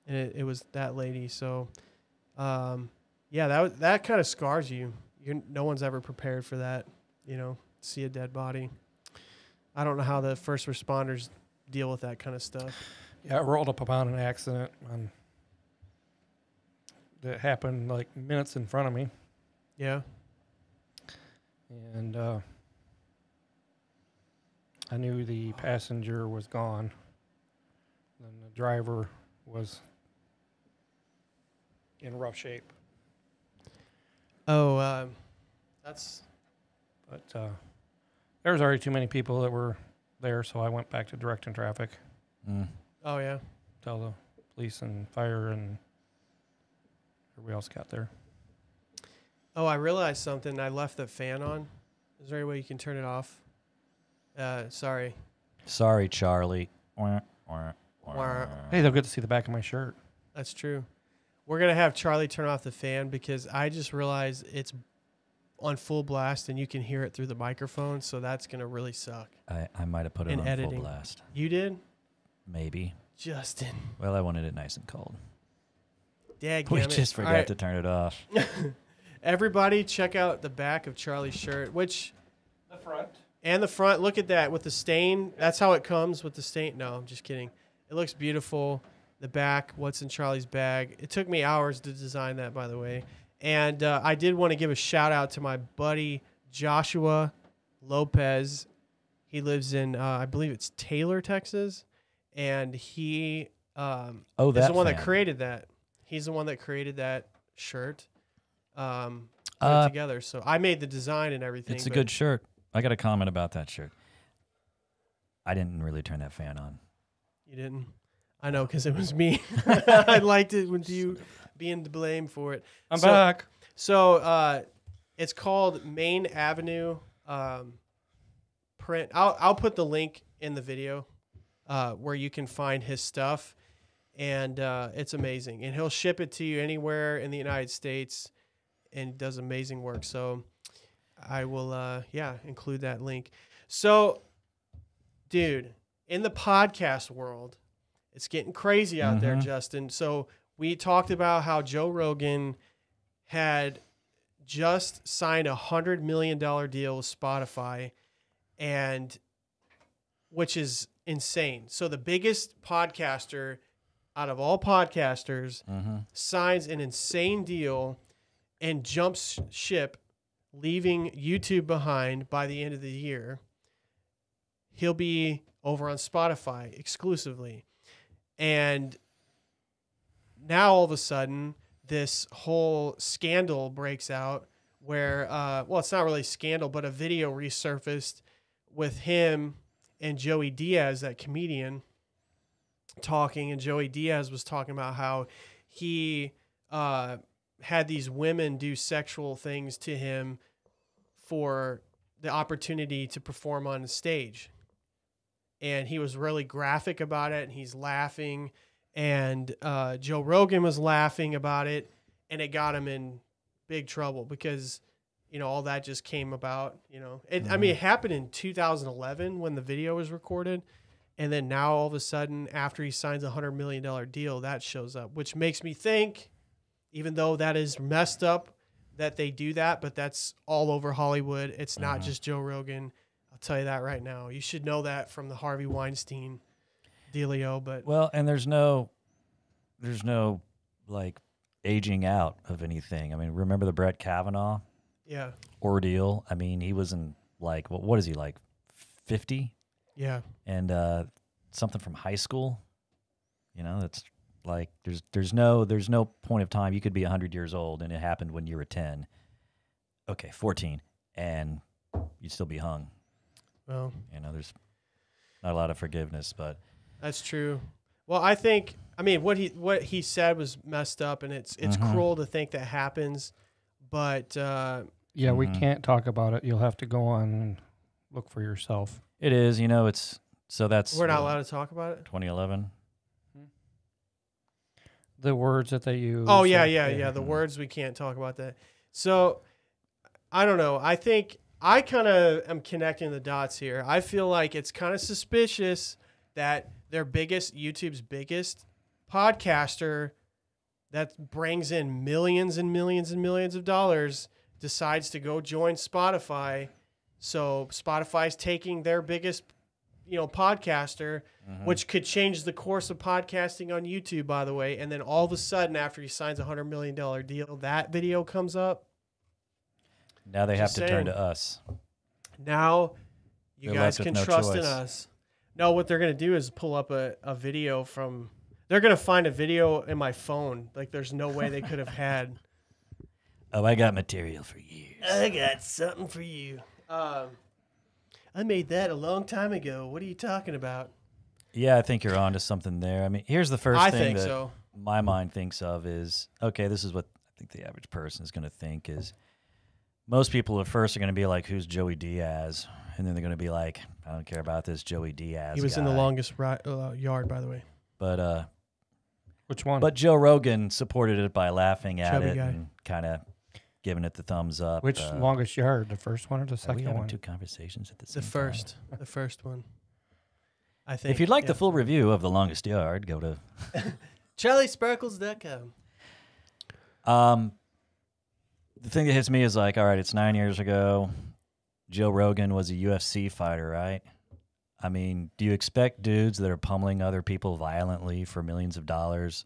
[SPEAKER 1] and it was that lady. So, that kind of scars you. No one's ever prepared for that, see a dead body. I don't know how the first responders deal with that kind of stuff.
[SPEAKER 3] Yeah, I rolled up upon an accident that happened like minutes in front of me.
[SPEAKER 1] Yeah.
[SPEAKER 3] And I knew the passenger was gone. And the driver was in rough shape.
[SPEAKER 1] Oh, that's...
[SPEAKER 3] But there was already too many people that were there, so I went back to directing traffic.
[SPEAKER 1] Oh, yeah.
[SPEAKER 3] Tell the police and fire and everybody else got there.
[SPEAKER 1] Oh, I realized something. I left the fan on. Is there any way you can turn it off? Sorry.
[SPEAKER 4] Sorry, Charlie.
[SPEAKER 1] Wah.
[SPEAKER 3] Hey, they'll get to see the back of my shirt.
[SPEAKER 1] That's true. We're going to have Charlie turn off the fan because I just realized it's on full blast and you can hear it through the microphone, so that's going to really suck.
[SPEAKER 4] I might have put it
[SPEAKER 1] In
[SPEAKER 4] on
[SPEAKER 1] editing.
[SPEAKER 4] full blast.
[SPEAKER 1] You did?
[SPEAKER 4] Maybe.
[SPEAKER 1] Justin.
[SPEAKER 4] Well, I wanted it nice and cold.
[SPEAKER 1] Dadgummit.
[SPEAKER 4] We just forgot
[SPEAKER 1] All right.
[SPEAKER 4] to turn it off.
[SPEAKER 1] Everybody check out the back of Charlie's shirt,
[SPEAKER 3] The front.
[SPEAKER 1] and the front. Look at that with the stain. That's how it comes with the stain. No, I'm just kidding. It looks beautiful. The back, what's in Charlie's bag. It took me hours to design that, by the way. And I did want to give a shout out to my buddy Joshua Lopez. He lives in, I believe it's Taylor, Texas. And he is the one that created that. He's the one that created that shirt. Put it together. So I made the design and everything.
[SPEAKER 4] It's a good shirt. I got a comment about that shirt. I didn't really turn that fan on.
[SPEAKER 1] You didn't? I know, because it was me. I liked it with you being to blame for it.
[SPEAKER 3] I'm back.
[SPEAKER 1] So it's called Main Avenue Print. I'll put the link in the video where you can find his stuff. And it's amazing. And he'll ship it to you anywhere in the United States and does amazing work. So I will, include that link. So, dude, in the podcast world, it's getting crazy out there, Justin. So we talked about how Joe Rogan had just signed a $100 million deal with Spotify, and which is insane. So the biggest podcaster out of all podcasters signs an insane deal and jumps ship, leaving YouTube behind by the end of the year. He'll be over on Spotify exclusively. And now all of a sudden, this whole scandal breaks out where, well, it's not really a scandal, but a video resurfaced with him and Joey Diaz, that comedian, talking. And Joey Diaz was talking about how he had these women do sexual things to him for the opportunity to perform on the stage. And he was really graphic about it, and he's laughing. And Joe Rogan was laughing about it, and it got him in big trouble because, you know, all that just came about, you know. I mean, it happened in 2011 when the video was recorded. And then now all of a sudden, after he signs a $100 million deal, that shows up, which makes me think, even though that is messed up that they do that, but that's all over Hollywood. It's not just Joe Rogan. I'll tell you that right now. You should know that from the Harvey Weinstein dealio. But
[SPEAKER 4] well, and there's no like aging out of anything. I mean, remember the Brett Kavanaugh ordeal? I mean, he was in like, what is he, like 50?
[SPEAKER 1] Yeah.
[SPEAKER 4] And something from high school, you know, that's like, there's no point of time. You could be 100 years old and it happened when you were 10. Okay, 14. And you'd still be hung.
[SPEAKER 1] Well,
[SPEAKER 4] you know, there's not a lot of forgiveness, but
[SPEAKER 1] that's true. Well, I think, I mean, what he said was messed up, and it's cruel to think that happens, but
[SPEAKER 3] yeah, we can't talk about it. You'll have to go on and look for yourself.
[SPEAKER 4] it is, you know, it's so that's
[SPEAKER 1] we're not allowed to talk about it.
[SPEAKER 4] 2011.
[SPEAKER 3] The words that they use.
[SPEAKER 1] Oh yeah. The words, we can't talk about that. So I don't know. I think I kind of am connecting the dots here. I feel like it's kind of suspicious that YouTube's biggest podcaster that brings in millions and millions and millions of dollars decides to go join Spotify. So Spotify's taking their biggest, you know, podcaster, which could change the course of podcasting on YouTube, by the way. And then all of a sudden, after he signs a $100 million deal, that video comes up.
[SPEAKER 4] Now they have to turn to us.
[SPEAKER 1] Now you
[SPEAKER 4] They're
[SPEAKER 1] guys
[SPEAKER 4] left
[SPEAKER 1] can
[SPEAKER 4] with no
[SPEAKER 1] trust in
[SPEAKER 4] choice.
[SPEAKER 1] us. No, what they're going to do is pull up a video from... They're going to find a video in my phone. Like, there's no way they could have had...
[SPEAKER 4] Oh, I got material for years.
[SPEAKER 1] I got something for you. I made that a long time ago. What are you talking about?
[SPEAKER 4] Yeah, I think you're onto something there. I mean, here's the first
[SPEAKER 1] I
[SPEAKER 4] thing
[SPEAKER 1] think
[SPEAKER 4] that
[SPEAKER 1] so.
[SPEAKER 4] my mind thinks of is, okay, this is what I think the average person is going to think is, most people at first are going to be like, who's Joey Diaz? And then they're going to be like, I don't care about this Joey Diaz
[SPEAKER 1] He was in the
[SPEAKER 4] guy.
[SPEAKER 1] longest yard, by the way.
[SPEAKER 4] But
[SPEAKER 3] Which one?
[SPEAKER 4] But Joe Rogan supported it by laughing at
[SPEAKER 1] Chubby
[SPEAKER 4] it
[SPEAKER 1] guy.
[SPEAKER 4] and kind of giving it the thumbs up.
[SPEAKER 3] Which longest yard? The first one or the
[SPEAKER 4] Are we
[SPEAKER 3] second
[SPEAKER 4] having
[SPEAKER 3] one?
[SPEAKER 4] two conversations at the
[SPEAKER 1] The
[SPEAKER 4] same
[SPEAKER 1] first.
[SPEAKER 4] time?
[SPEAKER 1] The first one. I think.
[SPEAKER 4] If you'd like the full review of The Longest Yard, go to...
[SPEAKER 1] CharlieSparkles.com.
[SPEAKER 4] The thing that hits me is like, all right, it's 9 years ago. Joe Rogan was a UFC fighter, right? I mean, do you expect dudes that are pummeling other people violently for millions of dollars,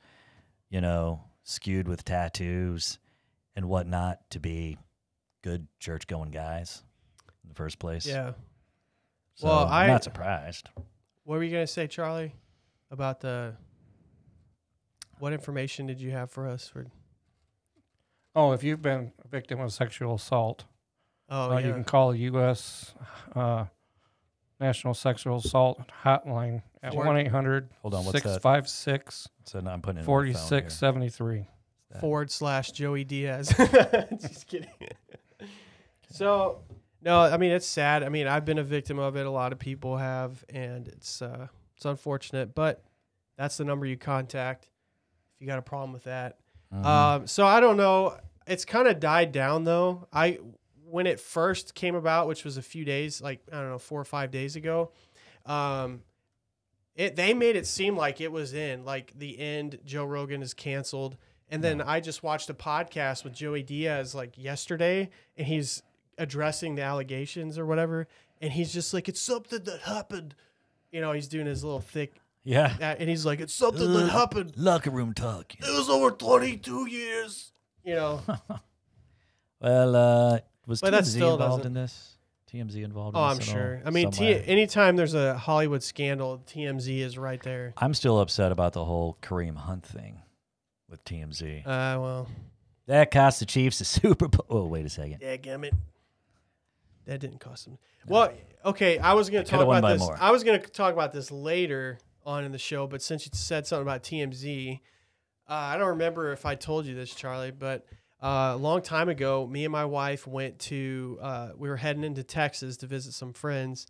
[SPEAKER 4] you know, skewed with tattoos and whatnot, to be good church-going guys in the first place?
[SPEAKER 1] Yeah.
[SPEAKER 4] So
[SPEAKER 1] Well,
[SPEAKER 4] I'm not surprised.
[SPEAKER 1] What were you going to say, Charlie, about the... What information did you have for us?
[SPEAKER 3] Oh, if you've been a victim of sexual assault,
[SPEAKER 1] Oh,
[SPEAKER 3] you can call the U.S. National Sexual Assault Hotline at
[SPEAKER 1] Hold
[SPEAKER 3] one 800-656-4673.
[SPEAKER 4] So now I'm putting it in my phone here.
[SPEAKER 1] / Joey Diaz. Just kidding. So, no, I mean, it's sad. I mean, I've been a victim of it. A lot of people have, and it's unfortunate, but that's the number you contact if you got a problem with that. So I don't know. It's kind of died down, though. when it first came about, which was a few days, like, I don't know, 4 or 5 days ago, they made it seem like it was like the end, Joe Rogan is canceled. And then I just watched a podcast with Joey Diaz like yesterday, and he's addressing the allegations or whatever. And he's just like, it's something that happened. You know, he's doing his little thick.
[SPEAKER 4] Yeah.
[SPEAKER 1] And he's like, it's something that happened.
[SPEAKER 4] Locker room talk.
[SPEAKER 1] It was over 22 years. You know.
[SPEAKER 4] Well, was
[SPEAKER 1] But that
[SPEAKER 4] TMZ
[SPEAKER 1] still
[SPEAKER 4] involved
[SPEAKER 1] doesn't-
[SPEAKER 4] in this? TMZ involved
[SPEAKER 1] Oh,
[SPEAKER 4] in
[SPEAKER 1] I'm
[SPEAKER 4] this?
[SPEAKER 1] sure. I mean, anytime there's a Hollywood scandal, TMZ is right there.
[SPEAKER 4] I'm still upset about the whole Kareem Hunt thing with TMZ.
[SPEAKER 1] Well.
[SPEAKER 4] That cost the Chiefs the Super Bowl. Oh, wait a second.
[SPEAKER 1] Dadgummit. That didn't cost them. Well, okay, I was going to talk
[SPEAKER 4] won
[SPEAKER 1] about
[SPEAKER 4] by
[SPEAKER 1] this.
[SPEAKER 4] more.
[SPEAKER 1] I was going to talk about this later on in the show, but since you said something about TMZ, I don't remember if I told you this, Charlie, but a long time ago, me and my wife went to, we were heading into Texas to visit some friends,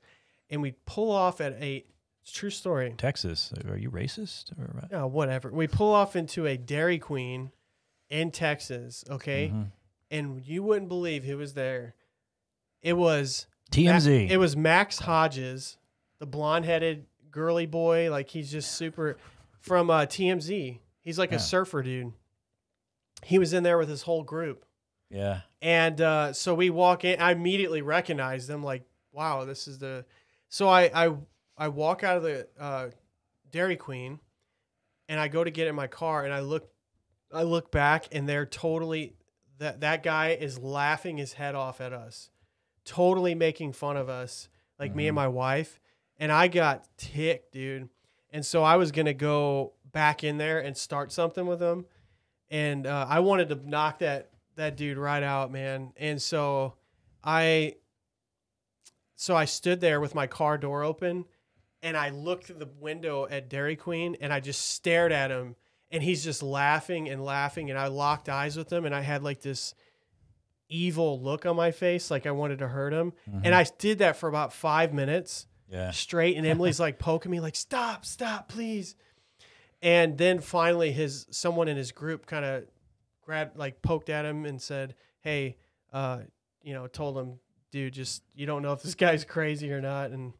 [SPEAKER 1] and we pull off at it's a true story.
[SPEAKER 4] Texas, are you racist? Or
[SPEAKER 1] Whatever. We pull off into a Dairy Queen in Texas, okay?
[SPEAKER 4] Mm-hmm.
[SPEAKER 1] And you wouldn't believe who was there. It was
[SPEAKER 4] TMZ.
[SPEAKER 1] It was Max Hodges, the blonde-headed girly boy. Like, he's just super from TMZ. He's like a surfer dude. He was in there with his whole group.
[SPEAKER 4] Yeah.
[SPEAKER 1] And so we walk in. I immediately recognized them. Like, wow, this is the. So I walk out of the Dairy Queen, and I go to get in my car, and I look back, and they're totally that guy is laughing his head off at us, totally making fun of us, like me and my wife. And I got ticked, dude. And so I was gonna go back in there and start something with him. And I wanted to knock that dude right out, man. And so I stood there with my car door open, and I looked through the window at Dairy Queen, and I just stared at him, and he's just laughing and laughing, and I locked eyes with him, and I had like this evil look on my face, like I wanted to hurt him. And I did that for about 5 minutes straight, and Emily's like poking me like, stop, please. And then finally someone in his group kind of poked at him and said, hey, told him, dude, just, you don't know if this guy's crazy or not. And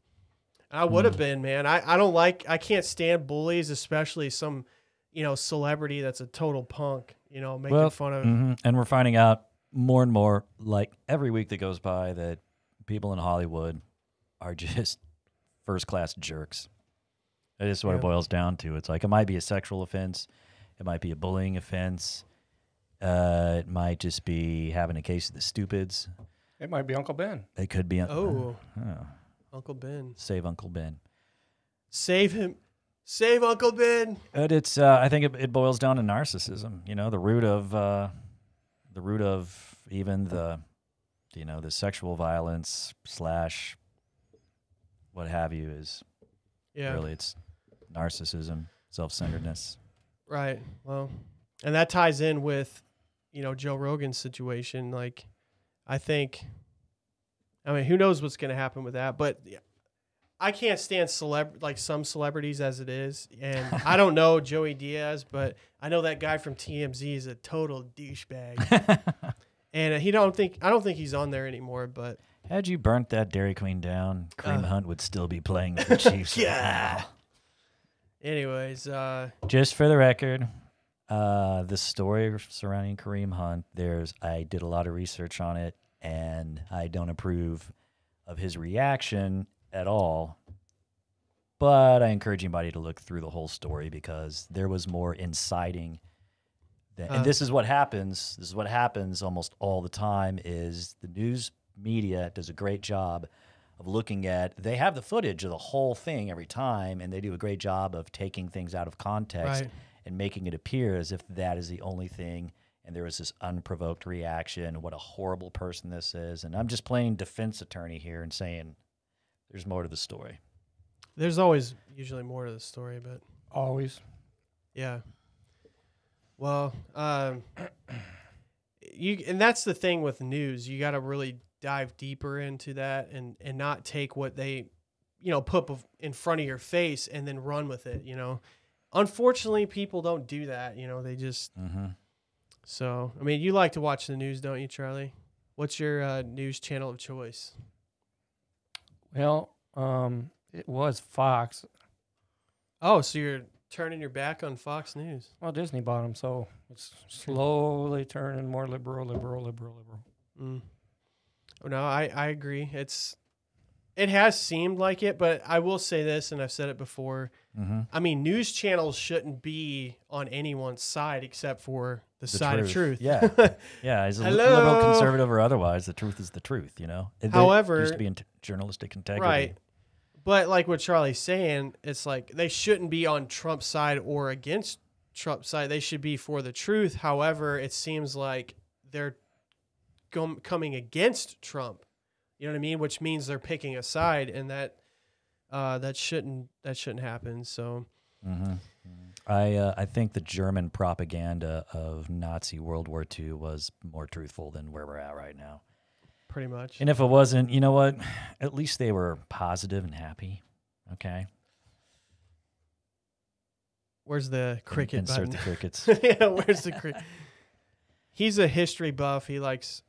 [SPEAKER 1] I would have been, man. I can't stand bullies, especially some, celebrity that's a total punk, making fun of.
[SPEAKER 4] And we're finding out more and more, like every week that goes by, that people in Hollywood are just first-class jerks. That is what it boils down to. It's like, it might be a sexual offense. It might be a bullying offense. It might just be having a case of the stupids.
[SPEAKER 3] It might be Uncle Ben.
[SPEAKER 4] It could be.
[SPEAKER 1] Uncle Ben.
[SPEAKER 4] Save Uncle Ben.
[SPEAKER 1] Save him. Save Uncle Ben.
[SPEAKER 4] But it's. I think it boils down to narcissism. The root of even the sexual violence / what have you is.
[SPEAKER 1] Yeah.
[SPEAKER 4] Really, it's narcissism, self-centeredness.
[SPEAKER 1] Right. Well, and that ties in with, Joe Rogan's situation. Like, who knows what's going to happen with that? But I can't stand some celebrities as it is. And I don't know Joey Diaz, but I know that guy from TMZ is a total douchebag. And I don't think he's on there anymore, but.
[SPEAKER 4] Had you burnt that Dairy Queen down, Kareem Hunt would still be playing with the Chiefs.
[SPEAKER 1] Yeah. Anyways,
[SPEAKER 4] just for the record, the story surrounding Kareem Hunt, I did a lot of research on it, and I don't approve of his reaction at all. But I encourage anybody to look through the whole story, because there was more inciting. And this is what happens. This is what happens almost all the time. Is the news media does a great job of looking at, they have the footage of the whole thing every time, and they do a great job of taking things out of context and making it appear as if that is the only thing, and there was this unprovoked reaction, what a horrible person this is. And I'm just playing defense attorney here and saying there's more to the story.
[SPEAKER 1] There's always usually more to the story, but
[SPEAKER 3] Always.
[SPEAKER 1] yeah. Well, and that's the thing with news. You got to really dive deeper into that and not take what they, put in front of your face and then run with it. Unfortunately, people don't do that. They just. So, you like to watch the news, don't you, Charlie? What's your news channel of choice?
[SPEAKER 3] Well, it was Fox.
[SPEAKER 1] Oh, so you're turning your back on Fox News.
[SPEAKER 3] Well, Disney bought them, so it's slowly turning more liberal.
[SPEAKER 1] Mm. Oh, no, I agree. It has seemed like it, but I will say this, and I've said it before.
[SPEAKER 4] Mm-hmm.
[SPEAKER 1] I mean, news channels shouldn't be on anyone's side except for the side of truth.
[SPEAKER 4] Yeah. Yeah. As a
[SPEAKER 1] Hello?
[SPEAKER 4] liberal, conservative, or otherwise, the truth is the truth, you know?
[SPEAKER 1] However-
[SPEAKER 4] there used to be journalistic integrity.
[SPEAKER 1] Right. But like what Charlie's saying, it's like they shouldn't be on Trump's side or against Trump's side. They should be for the truth. However, it seems like they're coming against Trump. You know what I mean? Which means they're picking a side, and that shouldn't happen. So,
[SPEAKER 4] Mm-hmm. I think the German propaganda of Nazi World War II was more truthful than where we're at right now.
[SPEAKER 1] pretty much.
[SPEAKER 4] And if it wasn't, you know what? At least they were positive and happy. Okay.
[SPEAKER 1] Where's the cricket
[SPEAKER 4] Insert
[SPEAKER 1] button?
[SPEAKER 4] the crickets.
[SPEAKER 1] Yeah, where's the cricket? He's a history buff. He likes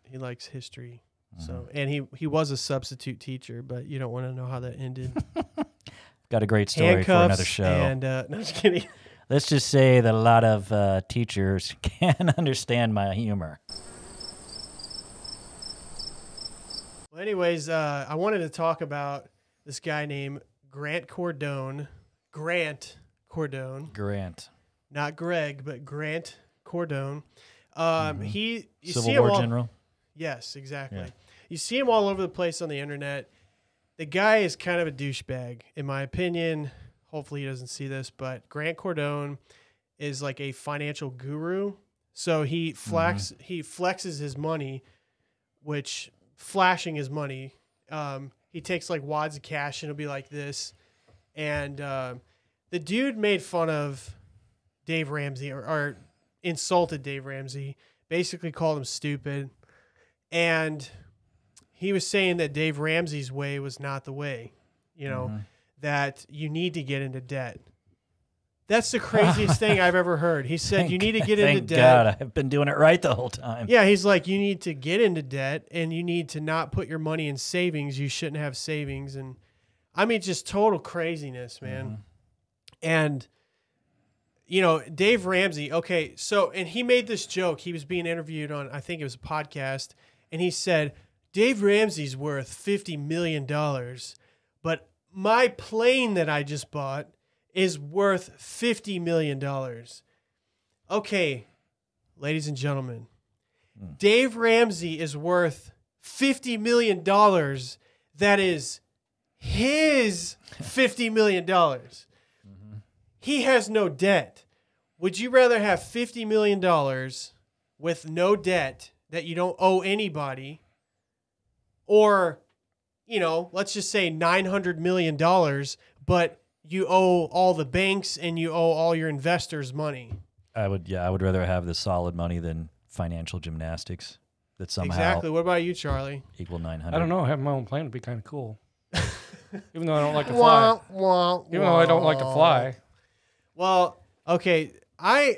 [SPEAKER 1] history. So, and he was a substitute teacher, but you don't want to know how that ended.
[SPEAKER 4] Got a great story
[SPEAKER 1] Handcuffs
[SPEAKER 4] for another show.
[SPEAKER 1] And no, just kidding.
[SPEAKER 4] Let's just say that a lot of teachers can understand my humor.
[SPEAKER 1] Well, anyways, I wanted to talk about this guy named Grant Cardone. Grant Cardone,
[SPEAKER 4] Grant.
[SPEAKER 1] not Greg, but Grant Cardone. You
[SPEAKER 4] Civil
[SPEAKER 1] see him
[SPEAKER 4] War
[SPEAKER 1] all,
[SPEAKER 4] general.
[SPEAKER 1] Yes, exactly.
[SPEAKER 4] Yeah.
[SPEAKER 1] You see him all over the place on the internet. The guy is kind of a douchebag, in my opinion. Hopefully he doesn't see this, but Grant Cardone is like a financial guru. So he flexes his money, which flashing his money. He takes like wads of cash and it'll be like this. And the dude made fun of Dave Ramsey or insulted Dave Ramsey, basically called him stupid. And he was saying that Dave Ramsey's way was not the way, you know, that you need to get into debt. That's the craziest thing I've ever heard. He said you need to get into debt.
[SPEAKER 4] Thank God, I've been doing it right the whole time.
[SPEAKER 1] Yeah, he's like, you need to get into debt and you need to not put your money in savings. You shouldn't have savings. And I mean, just total craziness, man. And, you know, Dave Ramsey, okay, so, and he made this joke. He was being interviewed on, I think it was a podcast, and he said, Dave Ramsey's worth $50 million, but my plane that I just bought is worth $50 million. Okay, ladies and gentlemen, Dave Ramsey is worth $50 million. That is his $50 million. He has no debt. Would you rather have $50 million with no debt that you don't owe anybody, or, you know, let's just say $900 million, but you owe all the banks and you owe all your investors money?
[SPEAKER 4] I would rather have the solid money than financial gymnastics that somehow
[SPEAKER 1] Exactly. What about you, Charlie?
[SPEAKER 4] equal 900.
[SPEAKER 3] I don't know. Having my own plane would be kind of cool. Even though I don't like to fly. Even though I don't like to fly.
[SPEAKER 1] Well, okay, I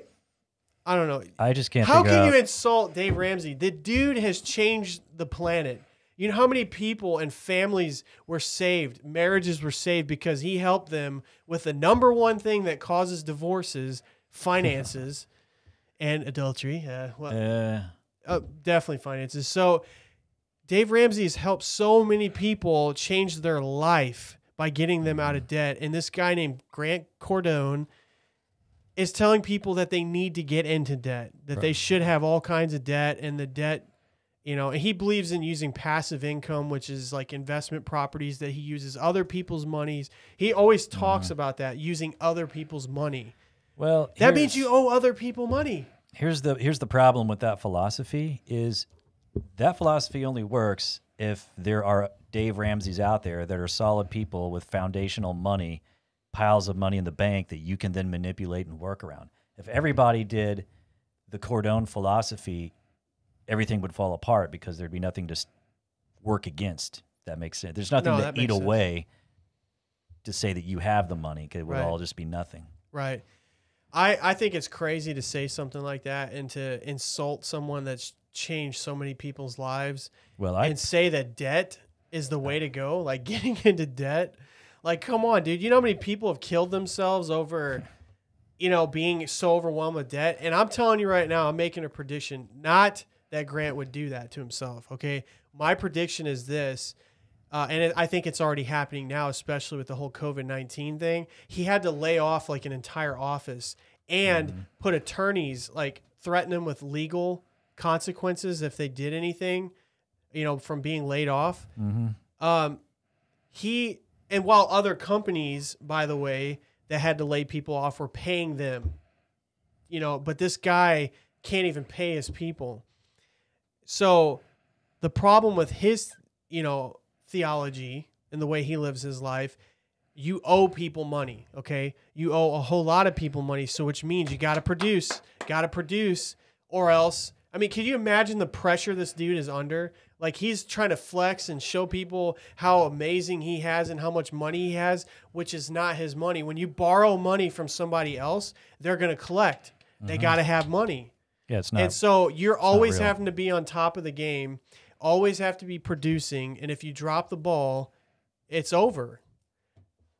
[SPEAKER 1] don't know.
[SPEAKER 4] I just can't
[SPEAKER 1] How
[SPEAKER 4] figure
[SPEAKER 1] can
[SPEAKER 4] out.
[SPEAKER 1] you insult Dave Ramsey? The dude has changed the planet. You know how many people and families were saved, marriages were saved because he helped them with the number one thing that causes divorces, finances, and adultery. Definitely finances. So Dave Ramsey has helped so many people change their life by getting them out of debt. And this guy named Grant Cardone is telling people that they need to get into debt, that they should have all kinds of debt, and the debt, you know, and he believes in using passive income, which is like investment properties that he uses other people's monies. He always talks about that, using other people's money.
[SPEAKER 4] Well,
[SPEAKER 1] That means you owe other people money.
[SPEAKER 4] Here's the problem with that philosophy is that philosophy only works if there are Dave Ramseys out there that are solid people with foundational money, piles of money in the bank that you can then manipulate and work around. If everybody did the Cardone philosophy, everything would fall apart because there'd be nothing to work against. That makes sense. There's nothing to eat away to say that you have the money. It would all just be nothing.
[SPEAKER 1] Right. I think it's crazy to say something like that and to insult someone that's changed so many people's lives.
[SPEAKER 4] Well,
[SPEAKER 1] And say that debt is the way to go, like getting into debt. Like, come on, dude. You know how many people have killed themselves over, being so overwhelmed with debt? And I'm telling you right now, I'm making a prediction. Not that Grant would do that to himself, okay? My prediction is this, I think it's already happening now, especially with the whole COVID-19 thing. He had to lay off like an entire office and put attorneys, like threaten them with legal consequences if they did anything, from being laid off. And while other companies, by the way, that had to lay people off were paying them, but this guy can't even pay his people. So the problem with his, theology and the way he lives his life, you owe people money, okay? You owe a whole lot of people money, so which means you got to produce, or else, I mean, can you imagine the pressure this dude is under? Like, he's trying to flex and show people how amazing he has and how much money he has, which is not his money. When you borrow money from somebody else, they're going to collect. They got to have money.
[SPEAKER 4] Yeah, it's not.
[SPEAKER 1] And so you're always
[SPEAKER 4] real.
[SPEAKER 1] having to be on top of the game, always have to be producing. And if you drop the ball, it's over.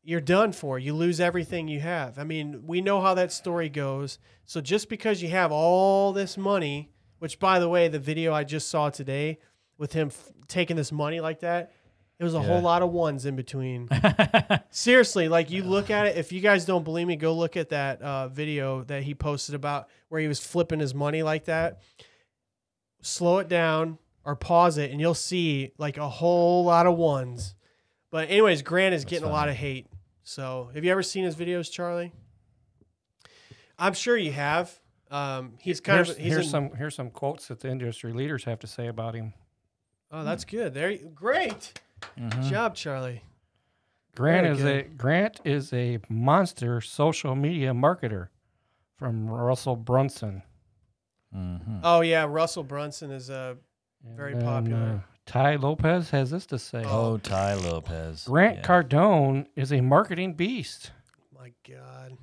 [SPEAKER 1] You're done for. You lose everything you have. I mean, we know how that story goes. So just because you have all this money, which, by the way, the video I just saw today with him taking this money like that, it was a whole lot of ones in between. Seriously, like, you look at it. If you guys don't believe me, go look at that video that he posted about where he was flipping his money like that. Slow it down or pause it, and you'll see like a whole lot of ones. But anyways, Grant is getting a lot of hate. So have you ever seen his videos, Charlie? I'm sure you have. He's
[SPEAKER 3] here's some quotes that the industry leaders have to say about him.
[SPEAKER 1] Oh, that's good. Great. Good job, Charlie.
[SPEAKER 3] Grant is a monster social media marketer from Russell Brunson.
[SPEAKER 1] Oh yeah, Russell Brunson is very popular.
[SPEAKER 3] Ty Lopez has this to say.
[SPEAKER 4] Oh, Ty Lopez.
[SPEAKER 3] Grant Cardone is a marketing beast.
[SPEAKER 1] My God.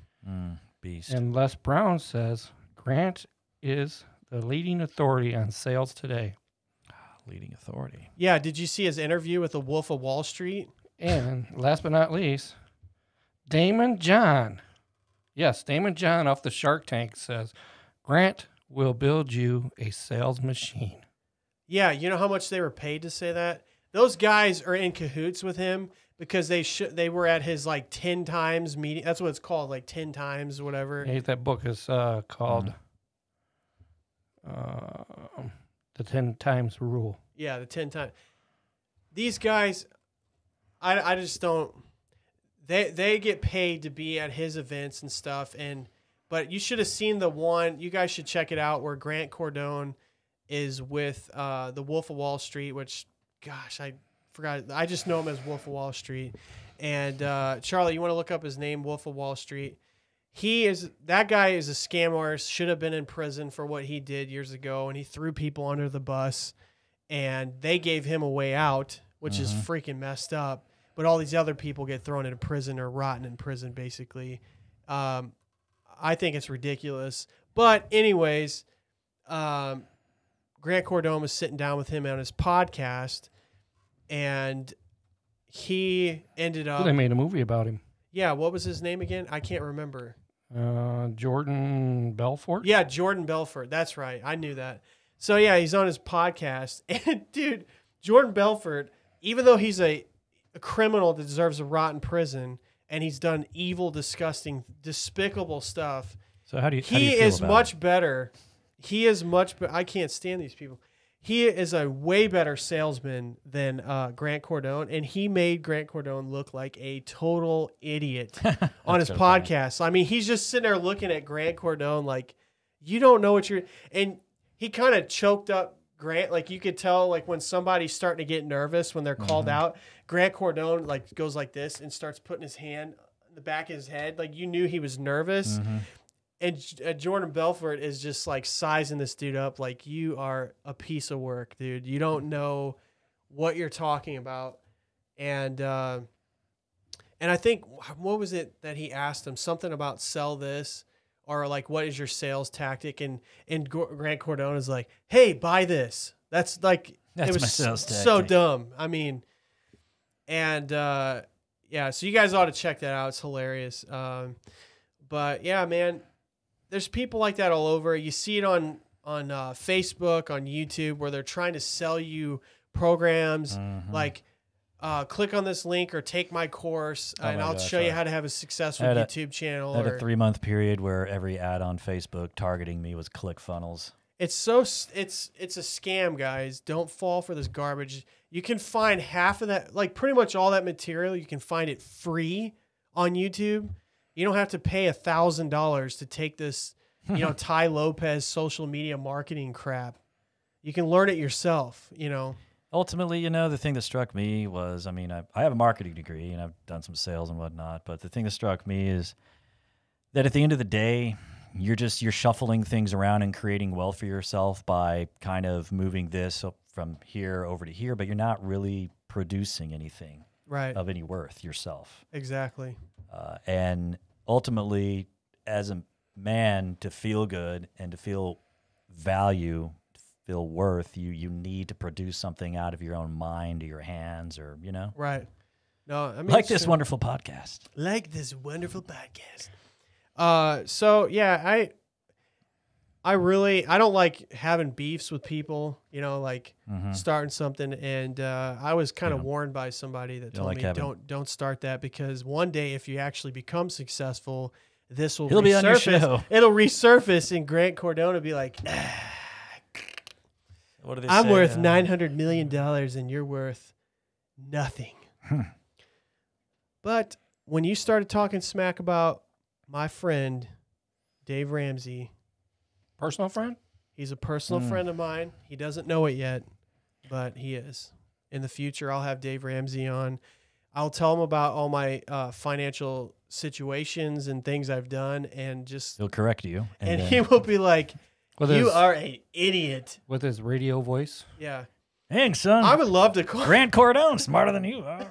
[SPEAKER 4] Beast.
[SPEAKER 3] And Les Brown says Grant is the leading authority on sales today.
[SPEAKER 4] Leading authority.
[SPEAKER 1] Yeah, did you see his interview with the Wolf of Wall Street?
[SPEAKER 3] And last but not least, Damon John. Yes, Damon John off the Shark Tank says, Grant will build you a sales machine.
[SPEAKER 1] Yeah, you know how much they were paid to say that? Those guys are in cahoots with him because they were at his like 10 times meeting. That's what it's called, like 10 times, whatever.
[SPEAKER 3] Hey, that book is called The 10 Times Rule.
[SPEAKER 1] Yeah, the 10 times. These guys, I just don't. They get paid to be at his events and stuff, but you should have seen the one. You guys should check it out where Grant Cardone is with the Wolf of Wall Street, which, gosh, I forgot. I just know him as Wolf of Wall Street. And Charlie, you want to look up his name, Wolf of Wall Street? That guy is a scam artist, should have been in prison for what he did years ago, and he threw people under the bus, and they gave him a way out, which is freaking messed up. But all these other people get thrown into prison or rotten in prison, basically. I think it's ridiculous. But anyways, Grant Cardone was sitting down with him on his podcast, and he ended up...
[SPEAKER 3] They made a movie about him.
[SPEAKER 1] Yeah, what was his name again? I can't remember.
[SPEAKER 3] Jordan Belfort?
[SPEAKER 1] Yeah, Jordan Belfort. That's right. I knew that. So, yeah, he's on his podcast. And, dude, Jordan Belfort, even though he's a criminal that deserves a rotten prison, and he's done evil, disgusting, despicable stuff,
[SPEAKER 4] so how do you
[SPEAKER 1] he
[SPEAKER 4] feel
[SPEAKER 1] is
[SPEAKER 4] about
[SPEAKER 1] much
[SPEAKER 4] it?
[SPEAKER 1] better. He is much better. I can't stand these people. He is a way better salesman than Grant Cardone, and he made Grant Cardone look like a total idiot on his podcast. So, I mean, he's just sitting there looking at Grant Cardone like, you don't know what you're... And he kind of choked up Grant. Like, you could tell, like, when somebody's starting to get nervous when they're called out, Grant Cardone, like, goes like this and starts putting his hand on the back of his head. Like, you knew he was nervous. And Jordan Belfort is just like sizing this dude up like, you are a piece of work, dude. You don't know what you're talking about. And I think, what was it that he asked him? Something about sell this or like, what is your sales tactic? And Grant Cardone is like, hey, buy this. That's like,
[SPEAKER 4] That's
[SPEAKER 1] it was
[SPEAKER 4] my sales
[SPEAKER 1] so
[SPEAKER 4] tactic.
[SPEAKER 1] dumb. I mean, and yeah, so you guys ought to check that out. It's hilarious. But yeah, man, there's people like that all over. You see it on Facebook, on YouTube, where they're trying to sell you programs like click on this link or take my course, and I'll show you how to have a successful YouTube channel.
[SPEAKER 4] I had a 3-month period where every ad on Facebook targeting me was ClickFunnels.
[SPEAKER 1] It's a scam, guys. Don't fall for this garbage. You can find half of that, like pretty much all that material. You can find it free on YouTube. You don't have to pay $1,000 to take this, Ty Lopez social media marketing crap. You can learn it yourself,
[SPEAKER 4] Ultimately, the thing that struck me was, I have a marketing degree and I've done some sales and whatnot, but the thing that struck me is that at the end of the day, you're shuffling things around and creating wealth for yourself by kind of moving this from here over to here, but you're not really producing anything of any worth yourself.
[SPEAKER 1] Exactly.
[SPEAKER 4] And ultimately, as a man, to feel good and to feel value, feel worth, you need to produce something out of your own mind or your hands or,
[SPEAKER 1] Right. No, I mean,
[SPEAKER 4] like this wonderful podcast.
[SPEAKER 1] Like this wonderful podcast. So yeah, I don't like having beefs with people, starting something. And I was kind of warned by somebody that told me don't start that, because one day if you actually become successful, this will
[SPEAKER 4] He'll be on your show.
[SPEAKER 1] It'll resurface, and Grant Cardone will be like,
[SPEAKER 4] What do they
[SPEAKER 1] I'm
[SPEAKER 4] say?
[SPEAKER 1] worth $900 million and you're worth nothing. But when you started talking smack about my friend, Dave Ramsey,
[SPEAKER 3] Personal friend?
[SPEAKER 1] he's a personal friend of mine. He doesn't know it yet, but he is. In the future, I'll have Dave Ramsey on. I'll tell him about all my financial situations and things I've done, and just
[SPEAKER 4] He'll correct you.
[SPEAKER 1] and he will be like, you are an idiot.
[SPEAKER 3] With his radio voice.
[SPEAKER 1] Yeah.
[SPEAKER 4] Dang, son.
[SPEAKER 1] I would love to call
[SPEAKER 4] Grant Cardone, smarter than you are.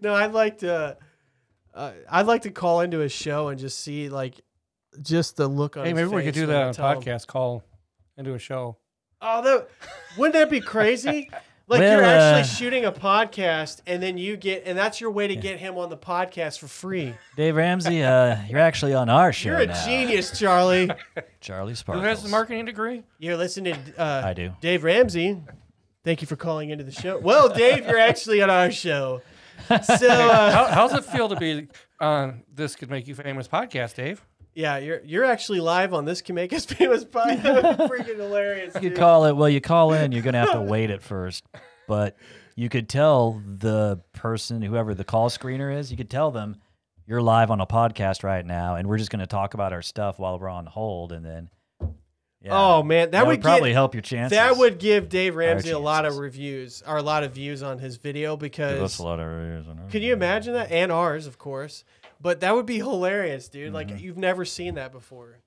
[SPEAKER 1] No, I'd like to call into his show and just see just the look on his face.
[SPEAKER 3] Hey, maybe we could do
[SPEAKER 1] when I
[SPEAKER 3] that on a
[SPEAKER 1] tell him.
[SPEAKER 3] podcast, call into a show.
[SPEAKER 1] Oh, wouldn't that be crazy? Like,
[SPEAKER 4] Well,
[SPEAKER 1] you're actually shooting a podcast, and then and that's your way to get him on the podcast for free.
[SPEAKER 4] Dave Ramsey, you're actually on our show
[SPEAKER 1] You're a
[SPEAKER 4] now.
[SPEAKER 1] genius, Charlie.
[SPEAKER 4] Charlie
[SPEAKER 3] Who
[SPEAKER 4] Sparkles.
[SPEAKER 3] has the marketing degree?
[SPEAKER 1] You're listening to
[SPEAKER 4] I do.
[SPEAKER 1] Dave Ramsey. Thank you for calling into the show. Well, Dave, you're actually on our show. So,
[SPEAKER 3] How's it feel to be on This Could Make You Famous podcast, Dave?
[SPEAKER 1] yeah, you're actually live on This Can Make Us Famous podcast. That would be freaking hilarious.
[SPEAKER 4] You
[SPEAKER 1] dude.
[SPEAKER 4] call it, you call in, you're going to have to wait at first. But you could tell the person, whoever the call screener is, you could tell them, you're live on a podcast right now, and we're just going to talk about our stuff while we're on hold, and then, yeah.
[SPEAKER 1] Oh, man, that would
[SPEAKER 4] probably help your chances.
[SPEAKER 1] That would give Dave Ramsey a lot of
[SPEAKER 4] chances.
[SPEAKER 1] reviews, or a lot of views on his video, because
[SPEAKER 4] Give us a lot of reviews on
[SPEAKER 1] can you imagine that? And ours, of course. But that would be hilarious, dude. Like, you've never seen that before.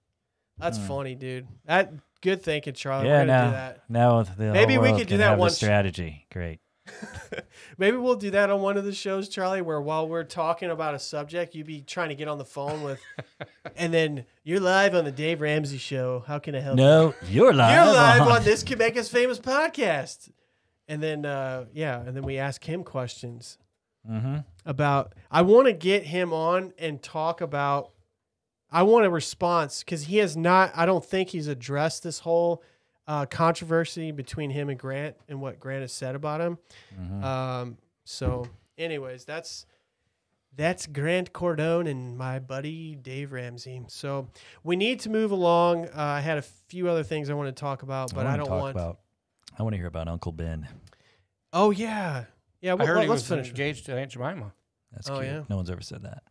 [SPEAKER 1] That's funny, dude. Good thinking, Charlie.
[SPEAKER 4] Yeah,
[SPEAKER 1] We're gonna do that.
[SPEAKER 4] now the
[SPEAKER 1] Maybe
[SPEAKER 4] whole
[SPEAKER 1] we
[SPEAKER 4] world
[SPEAKER 1] could do
[SPEAKER 4] can
[SPEAKER 1] that
[SPEAKER 4] have
[SPEAKER 1] one
[SPEAKER 4] the strategy. Great.
[SPEAKER 1] Maybe we'll do that on one of the shows, Charlie, where while we're talking about a subject, you be trying to get on the phone with, and then you're live on the Dave Ramsey show. How can I help you?
[SPEAKER 4] No, you're live.
[SPEAKER 1] You're live on This Can Make Us Famous podcast. And then, and then we ask him questions about, I want to get him on and talk about, I want a response, because he has not, I don't think he's addressed this whole controversy between him and Grant and what Grant has said about him. So anyways, that's Grant Cardone and my buddy Dave Ramsey. So we need to move along. I had a few other things I want to talk about, but I want
[SPEAKER 4] to hear about Uncle Ben.
[SPEAKER 1] Oh yeah. Yeah,
[SPEAKER 3] I heard he
[SPEAKER 1] let's
[SPEAKER 3] was
[SPEAKER 1] finish.
[SPEAKER 3] engaged to Aunt Jemima.
[SPEAKER 4] That's
[SPEAKER 1] Oh,
[SPEAKER 4] cute.
[SPEAKER 1] yeah?
[SPEAKER 4] No one's ever said that.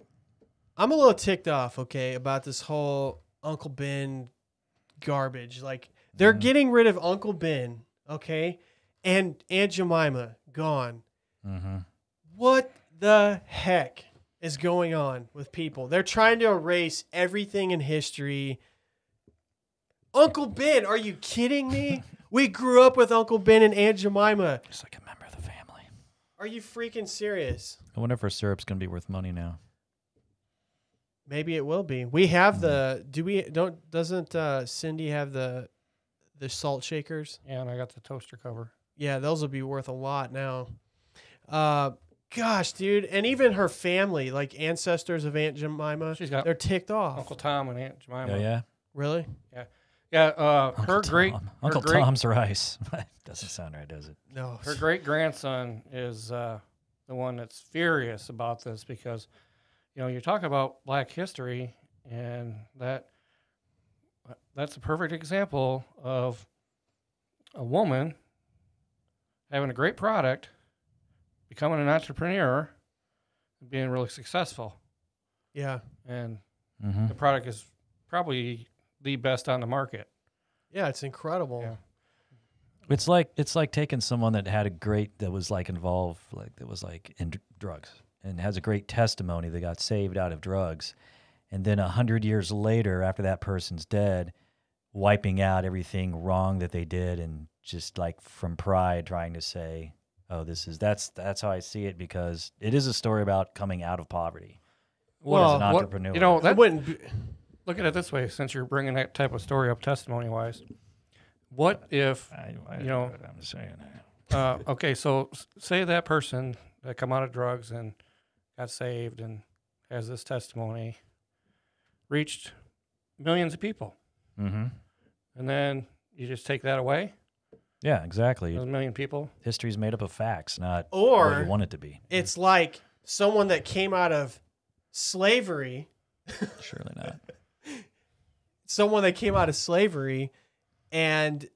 [SPEAKER 1] I'm a little ticked off, okay, about this whole Uncle Ben garbage. Like, they're getting rid of Uncle Ben, okay, and Aunt Jemima gone. What the heck is going on with people? They're trying to erase everything in history. Uncle Ben, are you kidding me? We grew up with Uncle Ben and Aunt Jemima.
[SPEAKER 4] Just like a member of the family.
[SPEAKER 1] Are you freaking serious?
[SPEAKER 4] I wonder if our syrup's going to be worth money now.
[SPEAKER 1] Maybe it will be. We have doesn't Cindy have the salt shakers?
[SPEAKER 3] Yeah, and I got the toaster cover.
[SPEAKER 1] Yeah, those will be worth a lot now. Gosh, dude. And even her family, like ancestors of Aunt Jemima, they're ticked off.
[SPEAKER 3] Uncle Tom and Aunt Jemima.
[SPEAKER 4] Oh, yeah?
[SPEAKER 1] Really?
[SPEAKER 3] Yeah,
[SPEAKER 4] Uncle Tom's rice. Doesn't sound right, does it?
[SPEAKER 1] No.
[SPEAKER 3] her great grandson is the one that's furious about this because, you talk about Black history, and that's a perfect example of a woman having a great product, becoming an entrepreneur, and being really successful.
[SPEAKER 1] Yeah.
[SPEAKER 3] And
[SPEAKER 4] Mm-hmm.
[SPEAKER 3] the product is probably the best on the market.
[SPEAKER 1] Yeah, it's incredible.
[SPEAKER 3] Yeah.
[SPEAKER 4] It's like taking someone that was like involved, like that was like in drugs, and has a great testimony that got saved out of drugs, and then 100 years later, after that person's dead, wiping out everything wrong that they did, and just like from pride, trying to say, "Oh, that's how I see it," because it is a story about coming out of poverty.
[SPEAKER 1] Well,
[SPEAKER 4] as an entrepreneur,
[SPEAKER 1] that wouldn't be,
[SPEAKER 3] Look at it this way, since you're bringing that type of story up testimony-wise. What if,
[SPEAKER 4] I'm saying.
[SPEAKER 3] okay, so say that person that come out of drugs and got saved and has this testimony reached millions of people.
[SPEAKER 4] Mm-hmm.
[SPEAKER 3] And then you just take that away?
[SPEAKER 4] Yeah, exactly.
[SPEAKER 3] Those million people?
[SPEAKER 4] History's made up of facts, not
[SPEAKER 1] Or
[SPEAKER 4] what you want it to be.
[SPEAKER 1] it's like someone that came out of slavery.
[SPEAKER 4] Surely not.
[SPEAKER 1] Someone that came out of slavery and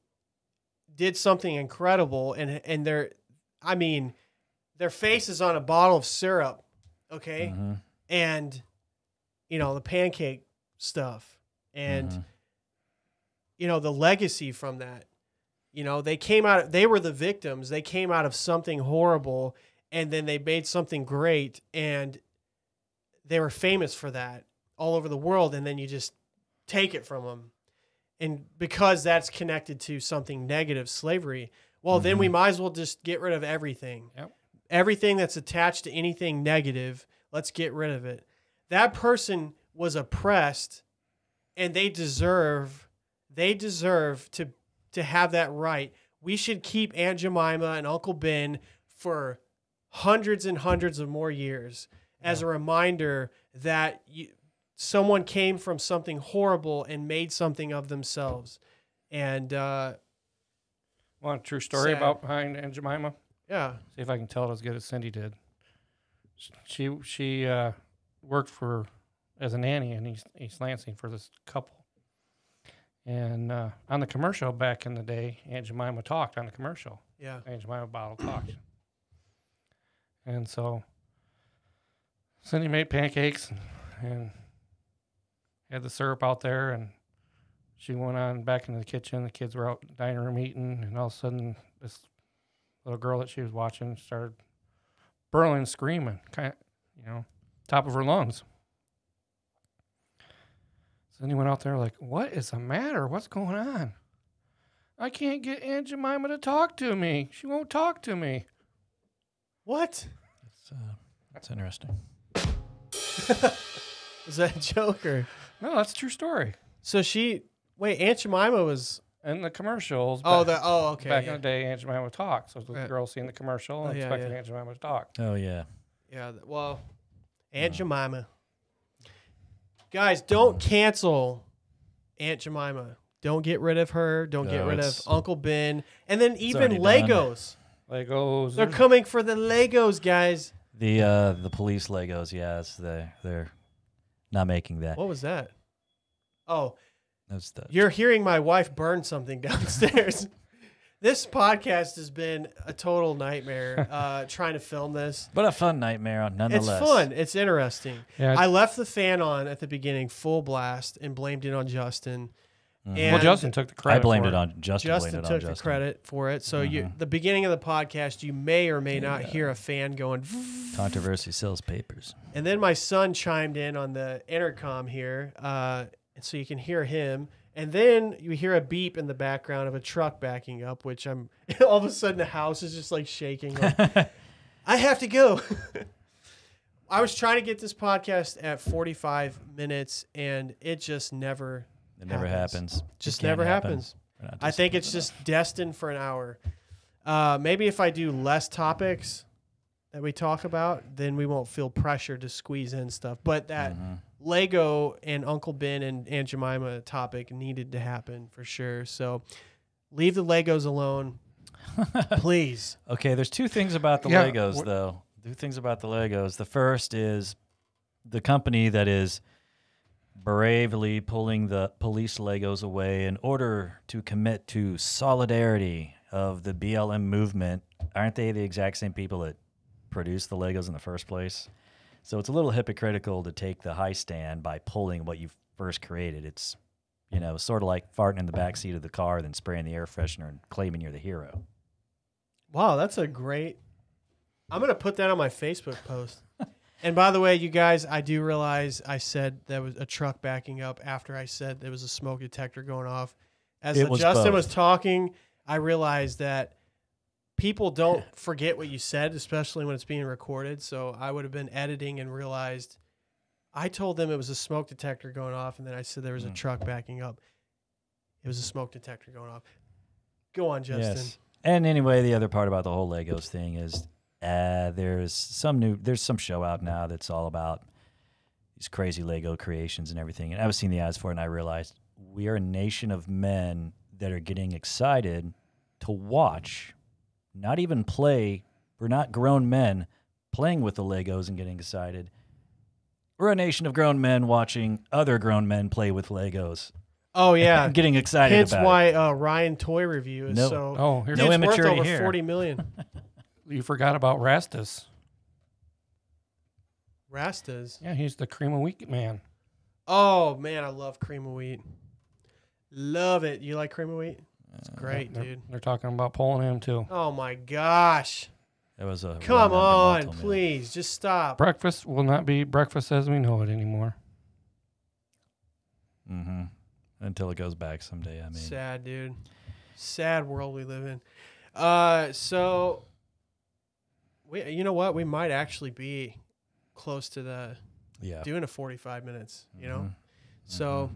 [SPEAKER 1] did something incredible, and their face is on a bottle of syrup, okay?
[SPEAKER 4] Mm-hmm.
[SPEAKER 1] And the pancake stuff, and
[SPEAKER 4] Mm-hmm.
[SPEAKER 1] The legacy from that. They were the victims. They came out of something horrible, and then they made something great, and they were famous for that all over the world, and then you just take it from them. And because that's connected to something negative, slavery, well, then we might as well just get rid of everything.
[SPEAKER 3] Yep.
[SPEAKER 1] Everything that's attached to anything negative, let's get rid of it. That person was oppressed, and they deserve to have that right. We should keep Aunt Jemima and Uncle Ben for hundreds and hundreds of more years as a reminder that someone came from something horrible and made something of themselves. And
[SPEAKER 3] Want a true story
[SPEAKER 1] Sad.
[SPEAKER 3] about behind Aunt Jemima?
[SPEAKER 1] yeah,
[SPEAKER 3] See if I can tell it as good as Cindy did. She worked as a nanny in East Lansing for this couple. And on the commercial back in the day, Aunt Jemima talked on the commercial.
[SPEAKER 1] yeah.
[SPEAKER 3] Aunt Jemima bottle talked. And so Cindy made pancakes and had the syrup out there, and she went on back into the kitchen. The kids were out in the dining room eating, and all of a sudden this little girl that she was watching started burling, screaming, top of her lungs. Cindy went out there like, what is the matter? What's going on? I can't get Aunt Jemima to talk to me. She won't talk to me.
[SPEAKER 1] What?
[SPEAKER 4] That's interesting.
[SPEAKER 1] Is that a joke or?
[SPEAKER 3] No, that's a true story.
[SPEAKER 1] So Aunt Jemima was.
[SPEAKER 3] In the commercials.
[SPEAKER 1] Okay.
[SPEAKER 3] Back in the day, Aunt Jemima would talk. So the
[SPEAKER 1] Right.
[SPEAKER 3] girl seeing the commercial and expecting Aunt Jemima to talk.
[SPEAKER 4] Oh, yeah.
[SPEAKER 1] Yeah, well, Aunt Jemima. Guys, don't cancel Aunt Jemima. Don't get rid of her. Don't get rid of Uncle Ben. And then even
[SPEAKER 4] already done.
[SPEAKER 1] Legos.
[SPEAKER 3] Legos.
[SPEAKER 1] They're coming for the Legos, guys.
[SPEAKER 4] The police Legos, yes, they're not making that.
[SPEAKER 1] What was that? Oh,
[SPEAKER 4] That's the
[SPEAKER 1] you're hearing my wife burn something downstairs. This podcast has been a total nightmare trying to film this.
[SPEAKER 4] but a fun nightmare nonetheless.
[SPEAKER 1] It's fun. It's interesting.
[SPEAKER 3] Yeah.
[SPEAKER 1] I left the fan on at the beginning, full blast, and blamed it on Justin. And
[SPEAKER 3] Well, Justin took the credit.
[SPEAKER 4] I blamed
[SPEAKER 3] for
[SPEAKER 4] it on Justin.
[SPEAKER 1] Justin
[SPEAKER 4] blamed it
[SPEAKER 1] took
[SPEAKER 4] on
[SPEAKER 1] the
[SPEAKER 4] Justin.
[SPEAKER 1] credit for it. So the beginning of the podcast, you may or may not hear a fan going.
[SPEAKER 4] Controversy sells papers.
[SPEAKER 1] And then my son chimed in on the intercom here, and so you can hear him. And then you hear a beep in the background of a truck backing up, which all of a sudden the house is just like shaking. Like, I have to go. I was trying to get this podcast at 45 minutes, and it just never.
[SPEAKER 4] It never happens.
[SPEAKER 1] Just
[SPEAKER 4] It can't
[SPEAKER 1] never
[SPEAKER 4] happen.
[SPEAKER 1] happens.
[SPEAKER 4] We're not
[SPEAKER 1] I think
[SPEAKER 4] disciplined
[SPEAKER 1] it's just destined for an hour. Maybe if I do less topics that we talk about, then we won't feel pressure to squeeze in stuff. But that Lego and Uncle Ben and Aunt Jemima topic needed to happen for sure. So leave the Legos alone, please.
[SPEAKER 4] Okay, there's two things about the
[SPEAKER 3] Yeah,
[SPEAKER 4] Legos, though. Two things about the Legos. The first is the company that is bravely pulling the police Legos away in order to commit to solidarity of the BLM movement. Aren't they the exact same people that produced the Legos in the first place? So it's a little hypocritical to take the high stand by pulling what you first created. It's, you know, sort of like farting in the backseat of the car, then spraying the air freshener and claiming you're the hero.
[SPEAKER 1] Wow, that's a great. I'm going to put that on my Facebook post. And by the way, you guys, I do realize I said there was a truck backing up after I said there was a smoke detector going off. As
[SPEAKER 4] It was
[SPEAKER 1] Justin
[SPEAKER 4] both.
[SPEAKER 1] was talking, I realized that people don't forget what you said, especially when it's being recorded. So I would have been editing and realized I told them it was a smoke detector going off, and then I said there was a truck backing up. It was a smoke detector going off. Go on, Justin.
[SPEAKER 4] Yes. And anyway, the other part about the whole Legos thing is there's some show out now that's all about these crazy Lego creations and everything. And I was seeing the ads for it, and I realized we are a nation of men that are getting excited to watch, not even play. We're not grown men playing with the Legos and getting excited. We're a nation of grown men watching other grown men play with Legos.
[SPEAKER 1] Oh yeah,
[SPEAKER 4] and getting excited
[SPEAKER 1] hence
[SPEAKER 4] about
[SPEAKER 1] why
[SPEAKER 4] it.
[SPEAKER 1] Ryan Toy Review is
[SPEAKER 4] No.
[SPEAKER 1] so.
[SPEAKER 3] Oh, here's
[SPEAKER 4] No
[SPEAKER 1] Dude's worth
[SPEAKER 4] immaturity
[SPEAKER 1] over
[SPEAKER 4] here.
[SPEAKER 1] 40 million.
[SPEAKER 3] you forgot about Rastus.
[SPEAKER 1] Rastas.
[SPEAKER 3] Yeah, he's the cream of wheat man.
[SPEAKER 1] Oh man, I love cream of wheat. Love it. You like cream of wheat? It's great, dude.
[SPEAKER 3] They're talking about pulling him too.
[SPEAKER 1] Oh my gosh.
[SPEAKER 4] It was a
[SPEAKER 1] Come
[SPEAKER 4] well-known
[SPEAKER 1] on,
[SPEAKER 4] mental meal.
[SPEAKER 1] please. Just stop.
[SPEAKER 3] Breakfast will not be breakfast as we know it anymore.
[SPEAKER 4] Mm-hmm. Until it goes back someday. I mean,
[SPEAKER 1] Sad, dude. Sad world we live in. So, you know what? We might actually be close to the
[SPEAKER 4] yeah.
[SPEAKER 1] doing a 45 minutes, you know?
[SPEAKER 4] Mhm.
[SPEAKER 1] So,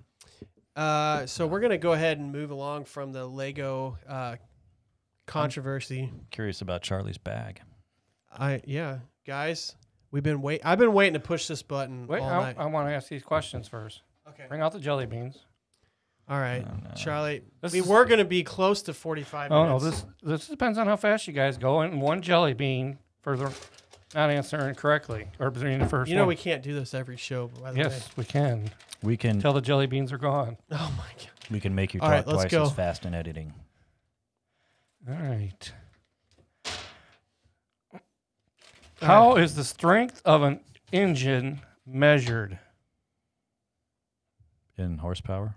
[SPEAKER 1] so we're going to go ahead and move along from the Lego controversy.
[SPEAKER 4] Curious about Charlie's bag.
[SPEAKER 1] Yeah, guys, I've been waiting to push this button
[SPEAKER 3] Wait,
[SPEAKER 1] all
[SPEAKER 3] I
[SPEAKER 1] night.
[SPEAKER 3] want to ask these questions first.
[SPEAKER 1] Okay.
[SPEAKER 3] Bring out the jelly beans.
[SPEAKER 1] All right,
[SPEAKER 4] Oh, no.
[SPEAKER 1] Charlie.
[SPEAKER 3] This
[SPEAKER 1] We
[SPEAKER 3] is-
[SPEAKER 1] were going to be close to 45
[SPEAKER 3] Oh no,
[SPEAKER 1] minutes.
[SPEAKER 3] this depends on how fast you guys go. And one jelly bean for the not answering correctly or being the first.
[SPEAKER 1] You know
[SPEAKER 3] one.
[SPEAKER 1] we can't do this every show, by the way.
[SPEAKER 3] Yes, we can.
[SPEAKER 4] We can
[SPEAKER 3] Until the jelly beans are gone.
[SPEAKER 1] Oh my god.
[SPEAKER 4] we can make you
[SPEAKER 1] All
[SPEAKER 4] talk
[SPEAKER 1] right, let's
[SPEAKER 4] twice
[SPEAKER 1] go.
[SPEAKER 4] as fast in editing.
[SPEAKER 3] All right. How is the strength of an engine measured?
[SPEAKER 4] In horsepower.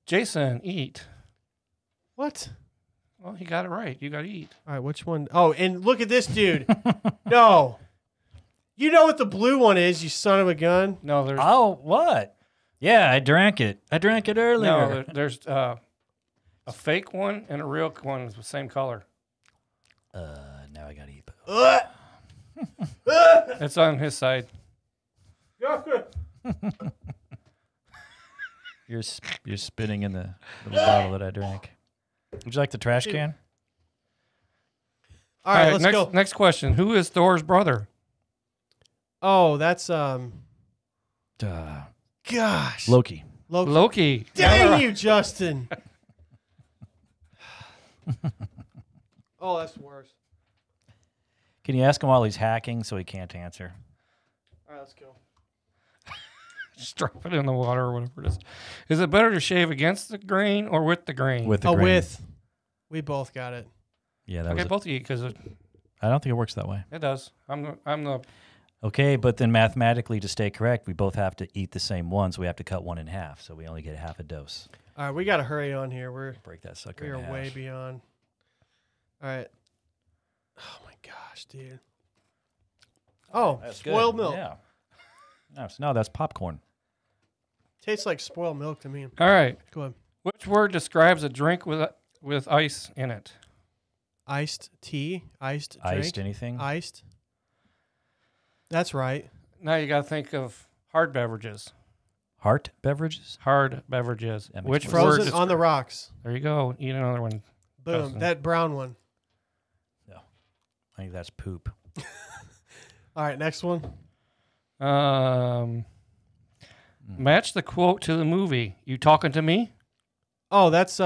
[SPEAKER 3] Jason, eat.
[SPEAKER 1] What?
[SPEAKER 3] Well, he got it right. You got to eat.
[SPEAKER 1] All right, which one? Oh, and look at this dude. No. You know what the blue one is, you son of a gun?
[SPEAKER 3] No, there's
[SPEAKER 4] Oh, what? Yeah, I drank it. I drank it earlier.
[SPEAKER 3] no, there's a fake one and a real one is the same color.
[SPEAKER 4] Now I gotta eat.
[SPEAKER 1] Ugh.
[SPEAKER 3] It's on his side.
[SPEAKER 4] You're spitting in the little bottle that I drank. Would you like the trash can?
[SPEAKER 1] All right, let's
[SPEAKER 3] next,
[SPEAKER 1] go.
[SPEAKER 3] Next question. Who is Thor's brother?
[SPEAKER 1] Oh, that's
[SPEAKER 4] Duh.
[SPEAKER 1] gosh.
[SPEAKER 4] Loki.
[SPEAKER 1] Loki.
[SPEAKER 3] Loki.
[SPEAKER 1] Dang you, Justin. Oh, that's worse.
[SPEAKER 4] Can you ask him while he's hacking so he can't answer?
[SPEAKER 1] All right, let's go.
[SPEAKER 3] Just drop it in the water or whatever it is. Is it better to shave against the grain or with the grain?
[SPEAKER 4] With the
[SPEAKER 1] Oh,
[SPEAKER 4] grain.
[SPEAKER 1] with. We both got it.
[SPEAKER 4] Yeah, that
[SPEAKER 3] Okay,
[SPEAKER 4] was.
[SPEAKER 3] both eat because it
[SPEAKER 4] I don't think it works that way.
[SPEAKER 3] does. I'm the
[SPEAKER 4] Okay, but then mathematically, to stay correct, we both have to eat the same one, so we have to cut one in half. So we only get half a dose.
[SPEAKER 1] All right, we got to hurry on here.
[SPEAKER 4] Break that sucker
[SPEAKER 1] We
[SPEAKER 4] in
[SPEAKER 1] are
[SPEAKER 4] half.
[SPEAKER 1] way beyond. All right. Oh my gosh, dude. Oh,
[SPEAKER 4] That's good.
[SPEAKER 1] spoiled milk.
[SPEAKER 4] Yeah. No, that's popcorn.
[SPEAKER 1] Tastes like spoiled milk to me.
[SPEAKER 3] all right.
[SPEAKER 1] Go ahead.
[SPEAKER 3] Which word describes a drink with ice in it?
[SPEAKER 1] Iced tea, iced drink,
[SPEAKER 4] Iced anything?
[SPEAKER 1] iced. That's right.
[SPEAKER 3] Now you got to think of hard beverages.
[SPEAKER 4] Heart beverages?
[SPEAKER 3] Hard beverages.
[SPEAKER 4] That makes
[SPEAKER 3] Which
[SPEAKER 4] more
[SPEAKER 3] word?
[SPEAKER 1] Frozen on the rocks.
[SPEAKER 3] There you go. Eat another one.
[SPEAKER 1] Boom.
[SPEAKER 3] Justin.
[SPEAKER 1] That brown one.
[SPEAKER 4] No. I think that's poop.
[SPEAKER 1] All right, next one.
[SPEAKER 3] Match the quote to the movie. You talking to me?
[SPEAKER 1] Oh, that's The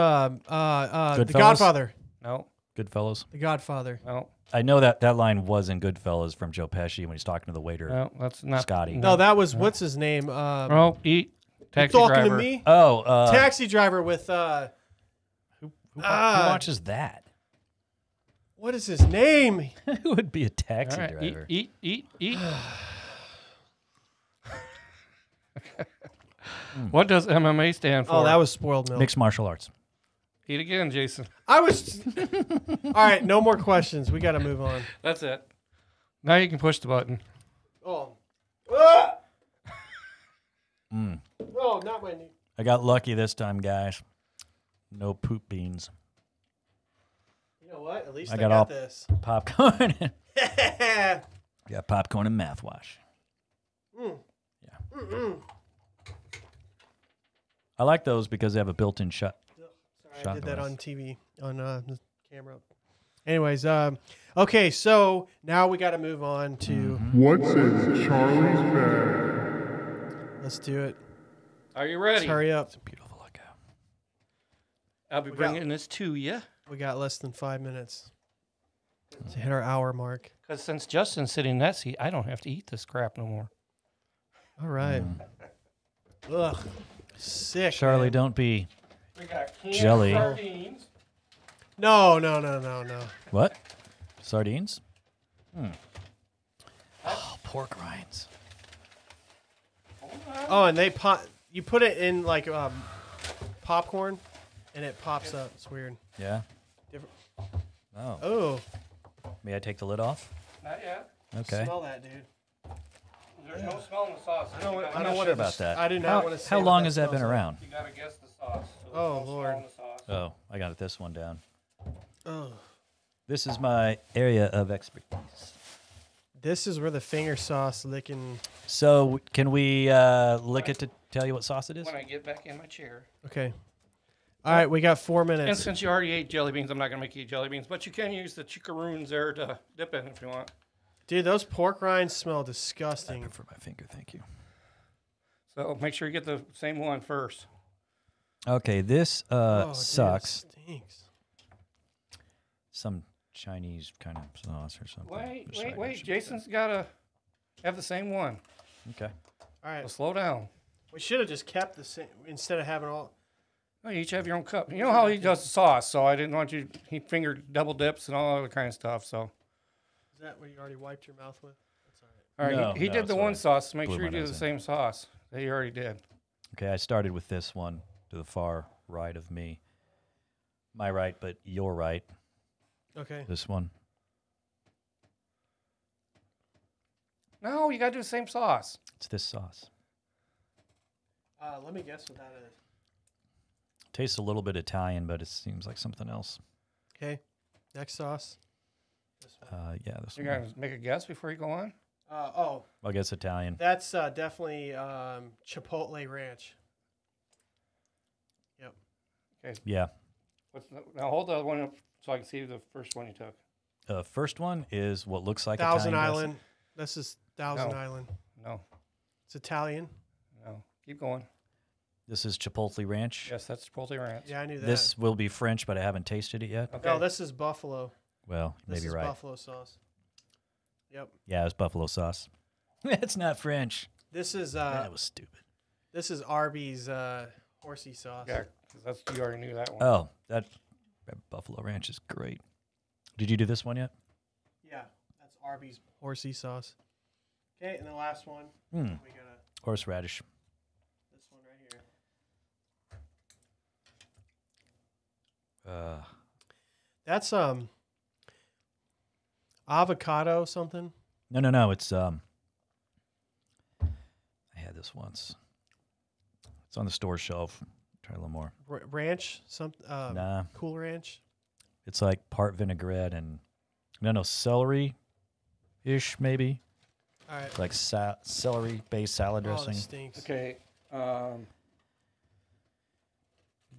[SPEAKER 4] Goodfellas?
[SPEAKER 1] Godfather.
[SPEAKER 3] No.
[SPEAKER 4] Goodfellas.
[SPEAKER 1] The Godfather.
[SPEAKER 3] No.
[SPEAKER 4] I know that line was in Goodfellas from Joe Pesci when he's talking to the waiter.
[SPEAKER 3] No. That's not
[SPEAKER 4] Scotty.
[SPEAKER 1] No, that was what's his name?
[SPEAKER 3] Oh, eat. Taxi
[SPEAKER 1] talking
[SPEAKER 3] driver.
[SPEAKER 1] to me?
[SPEAKER 4] Oh,
[SPEAKER 1] Taxi driver with
[SPEAKER 4] who watches that?
[SPEAKER 1] what is his name?
[SPEAKER 4] Who would be a
[SPEAKER 3] All
[SPEAKER 4] taxi
[SPEAKER 3] right.
[SPEAKER 4] driver?
[SPEAKER 3] Eat. What does MMA stand for?
[SPEAKER 1] Oh, that was spoiled milk.
[SPEAKER 4] Mixed martial arts.
[SPEAKER 3] Eat again, Jason.
[SPEAKER 1] I was. All right, no more questions. We got to move on.
[SPEAKER 3] That's it. Now you can push the button.
[SPEAKER 1] Oh. Ah!
[SPEAKER 4] Mm.
[SPEAKER 1] Oh, not my knee.
[SPEAKER 4] I got lucky this time, guys. No poop beans.
[SPEAKER 1] You know what? At least
[SPEAKER 4] I
[SPEAKER 1] I
[SPEAKER 4] got
[SPEAKER 1] got
[SPEAKER 4] all-
[SPEAKER 1] this.
[SPEAKER 4] Popcorn. Got popcorn and mouthwash.
[SPEAKER 1] Mm.
[SPEAKER 4] Yeah.
[SPEAKER 1] Mm-mm.
[SPEAKER 4] I like those because they have a built-in shut.
[SPEAKER 1] Sorry, I
[SPEAKER 4] Shot
[SPEAKER 1] did that
[SPEAKER 4] noise.
[SPEAKER 1] on TV, on the camera. Anyways, okay, so now we got to move on to.
[SPEAKER 2] What's in Charlie's bag?
[SPEAKER 1] Let's do it.
[SPEAKER 3] Are you
[SPEAKER 1] Let's
[SPEAKER 3] ready?
[SPEAKER 1] hurry up.
[SPEAKER 4] Beautiful lookout.
[SPEAKER 3] I'll be
[SPEAKER 1] We got-
[SPEAKER 3] bringing this to you.
[SPEAKER 1] We got less than 5 minutes to hit our hour mark.
[SPEAKER 3] Because since Justin's sitting in that seat, I don't have to eat this crap no more.
[SPEAKER 1] All right. Ugh. Sick.
[SPEAKER 4] Charlie,
[SPEAKER 1] man.
[SPEAKER 4] don't be.
[SPEAKER 3] We got canned
[SPEAKER 4] Jelly.
[SPEAKER 3] sardines.
[SPEAKER 1] No.
[SPEAKER 4] What? Sardines? Oh, pork rinds.
[SPEAKER 1] Oh, and they pop. You put it in like popcorn, and it pops up. It's weird.
[SPEAKER 4] Yeah.
[SPEAKER 1] Different.
[SPEAKER 4] Oh.
[SPEAKER 1] Oh,
[SPEAKER 4] May I take the lid off?
[SPEAKER 3] Not yet.
[SPEAKER 4] Okay.
[SPEAKER 1] smell that, dude.
[SPEAKER 3] There's no smell in the sauce.
[SPEAKER 1] I don't.
[SPEAKER 4] I'm not sure about that.
[SPEAKER 1] I do not
[SPEAKER 4] How,
[SPEAKER 1] want to.
[SPEAKER 4] how long has that been around?
[SPEAKER 3] You gotta guess the sauce. So there's
[SPEAKER 1] Oh,
[SPEAKER 3] no smell
[SPEAKER 1] Lord.
[SPEAKER 3] in the sauce.
[SPEAKER 4] Oh, I got this one down.
[SPEAKER 1] Oh,
[SPEAKER 4] This is my area of expertise.
[SPEAKER 1] this is where the finger sauce licking.
[SPEAKER 4] So, can we lick it to tell you what sauce it is?
[SPEAKER 3] When I get back in my chair.
[SPEAKER 1] Okay. All right, we got 4
[SPEAKER 3] And
[SPEAKER 1] minutes.
[SPEAKER 3] since you already ate jelly beans, I'm not gonna make you eat jelly beans, but you can use the chickaroons there to dip in if you want.
[SPEAKER 1] Dude, those pork rinds smell
[SPEAKER 4] I
[SPEAKER 1] disgusting.
[SPEAKER 4] prefer my finger, thank you.
[SPEAKER 3] So make sure you get the same one first.
[SPEAKER 4] Okay, this
[SPEAKER 1] Oh, dude, it
[SPEAKER 4] sucks.
[SPEAKER 1] stinks.
[SPEAKER 4] Some Chinese kind of sauce or something.
[SPEAKER 3] Wait. Jason's gotta have the same one.
[SPEAKER 4] Okay.
[SPEAKER 1] All right,
[SPEAKER 3] So slow down.
[SPEAKER 1] we should have just kept the same instead of having all.
[SPEAKER 3] Oh, you each have your own cup. You know how he does the sauce, so I didn't want you. He fingered double dips and all other kind of stuff. So,
[SPEAKER 1] Is that what you already wiped your mouth with? That's all right.
[SPEAKER 3] all right,
[SPEAKER 4] No,
[SPEAKER 3] he
[SPEAKER 4] no,
[SPEAKER 3] did the
[SPEAKER 4] it's
[SPEAKER 3] one
[SPEAKER 4] all right.
[SPEAKER 3] sauce. Make
[SPEAKER 4] Blew
[SPEAKER 3] sure you
[SPEAKER 4] my
[SPEAKER 3] do
[SPEAKER 4] nose
[SPEAKER 3] the
[SPEAKER 4] in.
[SPEAKER 3] same sauce that you already did.
[SPEAKER 4] Okay, I started with this one to the far right of me. My right, but your right.
[SPEAKER 1] Okay.
[SPEAKER 4] This one.
[SPEAKER 3] No, you gotta do the same sauce.
[SPEAKER 4] It's this sauce.
[SPEAKER 1] Let me guess what that is.
[SPEAKER 4] Tastes a little bit Italian, but it seems like something else.
[SPEAKER 1] Okay. Next sauce. This one.
[SPEAKER 4] Yeah, this
[SPEAKER 3] You
[SPEAKER 4] one.
[SPEAKER 3] gotta make a guess before you go on.
[SPEAKER 1] Oh,
[SPEAKER 4] I guess Italian.
[SPEAKER 1] that's definitely Chipotle Ranch. Yep.
[SPEAKER 4] Yeah.
[SPEAKER 3] Now hold the other one up so I can see the first one you took.
[SPEAKER 4] First one is what looks like
[SPEAKER 1] Thousand
[SPEAKER 4] Italian
[SPEAKER 1] Island. This is Thousand
[SPEAKER 3] No.
[SPEAKER 1] Island.
[SPEAKER 3] No,
[SPEAKER 1] It's Italian.
[SPEAKER 3] no. Keep going.
[SPEAKER 4] This is Chipotle Ranch.
[SPEAKER 3] Yes, that's Chipotle Ranch.
[SPEAKER 1] Yeah, I knew that.
[SPEAKER 4] This will be French, but I haven't tasted it yet.
[SPEAKER 3] Okay.
[SPEAKER 1] No, this is Buffalo.
[SPEAKER 4] Well,
[SPEAKER 1] This
[SPEAKER 4] maybe
[SPEAKER 1] is
[SPEAKER 4] right.
[SPEAKER 1] Buffalo sauce. Yep.
[SPEAKER 4] Yeah, it's buffalo sauce. It's not French.
[SPEAKER 1] This is
[SPEAKER 4] That was stupid.
[SPEAKER 1] this is Arby's horsey sauce.
[SPEAKER 3] Yeah, 'cause that's you already knew that one.
[SPEAKER 4] Oh, that buffalo ranch is great. Did you do this one yet?
[SPEAKER 1] Yeah, that's Arby's horsey sauce. Okay, and the last one,
[SPEAKER 4] Mm.
[SPEAKER 1] we got
[SPEAKER 4] Horseradish.
[SPEAKER 1] this one right here. That's avocado something.
[SPEAKER 4] No. It's I had this once. It's on the store shelf. Try a little more.
[SPEAKER 1] Ranch, some
[SPEAKER 4] Nah,
[SPEAKER 1] Cool Ranch.
[SPEAKER 4] it's like part vinaigrette and no celery, ish maybe.
[SPEAKER 1] All right.
[SPEAKER 4] like celery-based salad
[SPEAKER 1] Oh,
[SPEAKER 4] dressing.
[SPEAKER 1] this stinks.
[SPEAKER 3] Okay.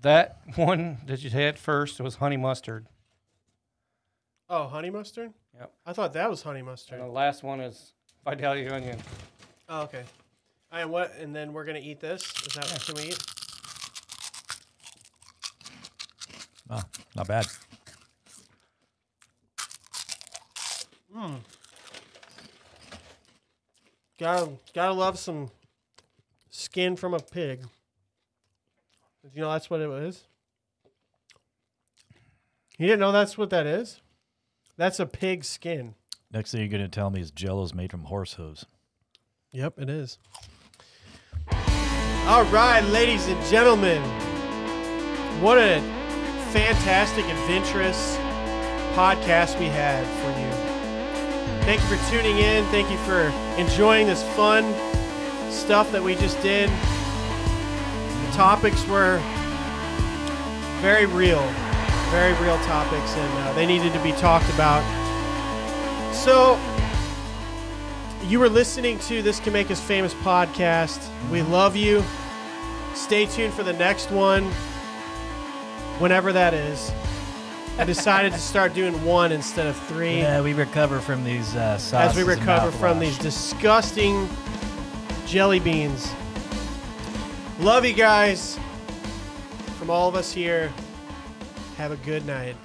[SPEAKER 3] That one that you had first was honey mustard.
[SPEAKER 1] Oh, honey mustard?
[SPEAKER 3] Yep.
[SPEAKER 1] I thought that was honey mustard.
[SPEAKER 3] And the last one is Vidalia onion.
[SPEAKER 1] Oh, okay. All right, what? And then we're gonna eat this. Is that what can we eat?
[SPEAKER 4] Oh, not bad.
[SPEAKER 1] Gotta love some skin from a pig. Did you know that's what it is? You didn't know that's what that is? That's a pig skin.
[SPEAKER 4] Next thing you're going to tell me is Jell-O's made from horse hooves.
[SPEAKER 1] Yep, it is. All right, ladies and gentlemen. What a fantastic, adventurous podcast we had for you. Thank you for tuning in. Thank you for enjoying this fun stuff that we just did. The topics were very real topics, and they needed to be talked about. So, you were listening to This Can Make Us Famous podcast. We love you. Stay tuned for the next one, whenever that is. I decided to start doing 1 instead of 3.
[SPEAKER 4] Yeah, we recover from these sauces
[SPEAKER 1] as we
[SPEAKER 4] and
[SPEAKER 1] recover from
[SPEAKER 4] mouthwash.
[SPEAKER 1] these disgusting jelly beans. Love you guys. From all of us here, have a good night.